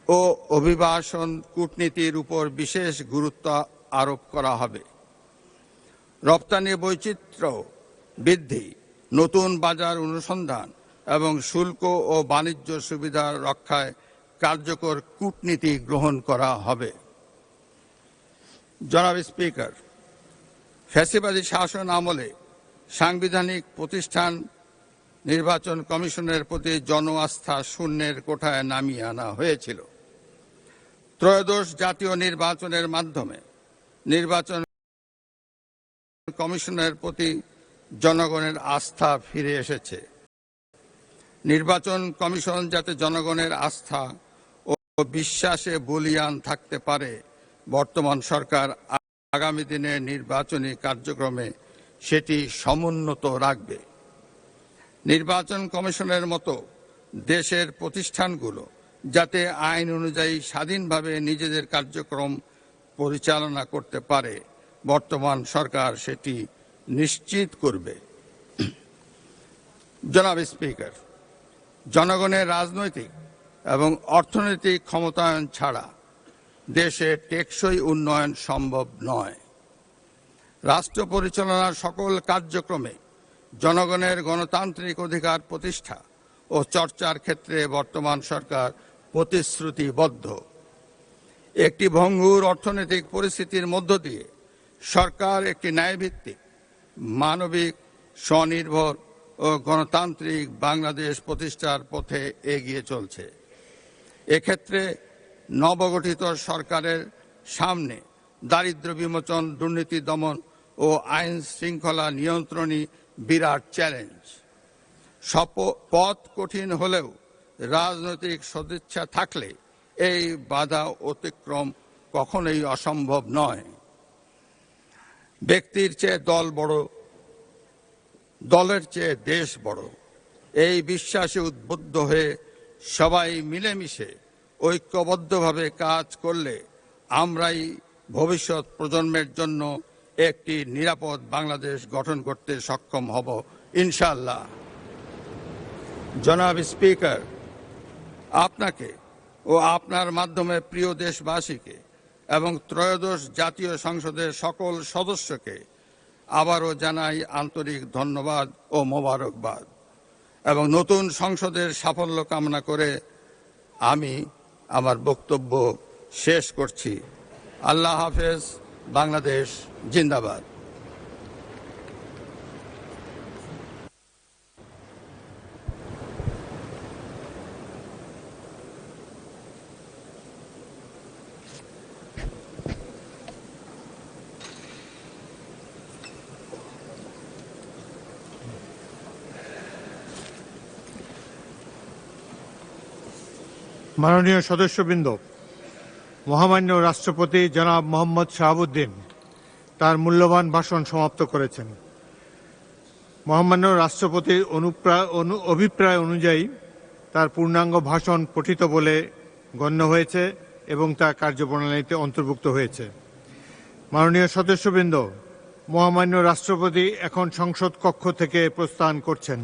[SPEAKER 2] ও অভিবাসন কূটনীতির উপর বিশেষ গুরুত্ব আরোপ করা হবে। রপ্তানি বৈচিত্র্য বৃদ্ধি, নতুন বাজার অনুসন্ধান এবং শুল্ক ও বাণিজ্য সুবিধা রক্ষায় কার্যকর কূটনীতি গ্রহণ করা হবে। জনাব স্পিকার, ফ্যাসিবাদী শাসন আমলে সাংবিধানিক প্রতিষ্ঠান নির্বাচন কমিশনের প্রতি জন আস্থা শূন্যের কোঠায় নামিয়ে আনা হয়েছিল। ত্রয়োদশ জাতীয় নির্বাচনের মাধ্যমে নির্বাচন কমিশনের প্রতি জনগণের আস্থা ফিরে এসেছে। নির্বাচন কমিশন যাতে জনগণের আস্থা ও বিশ্বাসে বলীয়ান থাকতে পারে, বর্তমান সরকার আগামী দিনের নির্বাচনী কার্যক্রমে সেটি সমুন্নত রাখবে। নির্বাচন কমিশনের মতো দেশের প্রতিষ্ঠানগুলো যাতে আইন অনুযায়ী স্বাধীনভাবে নিজেদের কার্যক্রম পরিচালনা করতে পারে, বর্তমান সরকার সেটি নিশ্চিত করবে। জনাব স্পিকার, জনগণের রাজনৈতিক এবং অর্থনৈতিক ক্ষমতায়ন ছাড়া দেশের টেকসই উন্নয়ন সম্ভব নয়। রাষ্ট্র পরিচালনার সকল কার্যক্রমে জনগণের গণতান্ত্রিক অধিকার প্রতিষ্ঠা ও চর্চার ক্ষেত্রে বর্তমান সরকার প্রতিশ্রুতিবদ্ধ। একটি ভঙ্গুর অর্থনৈতিক পরিস্থিতির মধ্য দিয়ে সরকার একটি ন্যায়ভিত্তিক, মানবিক, স্বনির্ভর ও গণতান্ত্রিক বাংলাদেশ প্রতিষ্ঠার পথে এগিয়ে চলছে। এক্ষেত্রে নবগঠিত সরকারের সামনে দারিদ্র্য বিমোচন, দুর্নীতি দমন ও আইন শৃঙ্খলা নিয়ন্ত্রণই বিরাট চ্যালেঞ্জ। পথ কঠিন হলেও রাজনৈতিক সদিচ্ছা থাকলে এই বাধা অতিক্রম কখনোই অসম্ভব নয়। ব্যক্তির চেয়ে দল বড়, দলের চেয়ে দেশ বড়, এই বিশ্বাসে উদ্বুদ্ধ হয়ে সবাই মিলেমিশে ঐক্যবদ্ধভাবে কাজ করলে আমরাই ভবিষ্যৎ প্রজন্মের জন্য একটি নিরাপদ বাংলাদেশ গঠন করতে সক্ষম হব ইনশাআল্লাহ। জনাব স্পিকার, আপনাকে ও আপনার মাধ্যমে প্রিয় দেশবাসীকে এবং ত্রয়োদশ জাতীয় সংসদের সকল সদস্যকে আবারও জানাই আন্তরিক ধন্যবাদ ও মোবারকবাদ এবং নতুন সংসদের সাফল্য কামনা করে আমি আমার বক্তব্য শেষ করছি। আল্লাহ হাফেজ। বাংলাদেশ জিন্দাবাদ।
[SPEAKER 1] মাননীয় সদস্যবৃন্দ, মহামান্য রাষ্ট্রপতি জনাব মোহাম্মদ শাহাবুদ্দিন তার মূল্যবান ভাষণ সমাপ্ত করেছেন। মহামান্য রাষ্ট্রপতির অভিপ্রায় অনুযায়ী তার পূর্ণাঙ্গ ভাষণ পঠিত বলে গণ্য হয়েছে এবং তা কার্যপ্রণালীতে অন্তর্ভুক্ত হয়েছে। মাননীয় সদস্যবৃন্দ, মহামান্য রাষ্ট্রপতি এখন সংসদ কক্ষ থেকে প্রস্থান করছেন।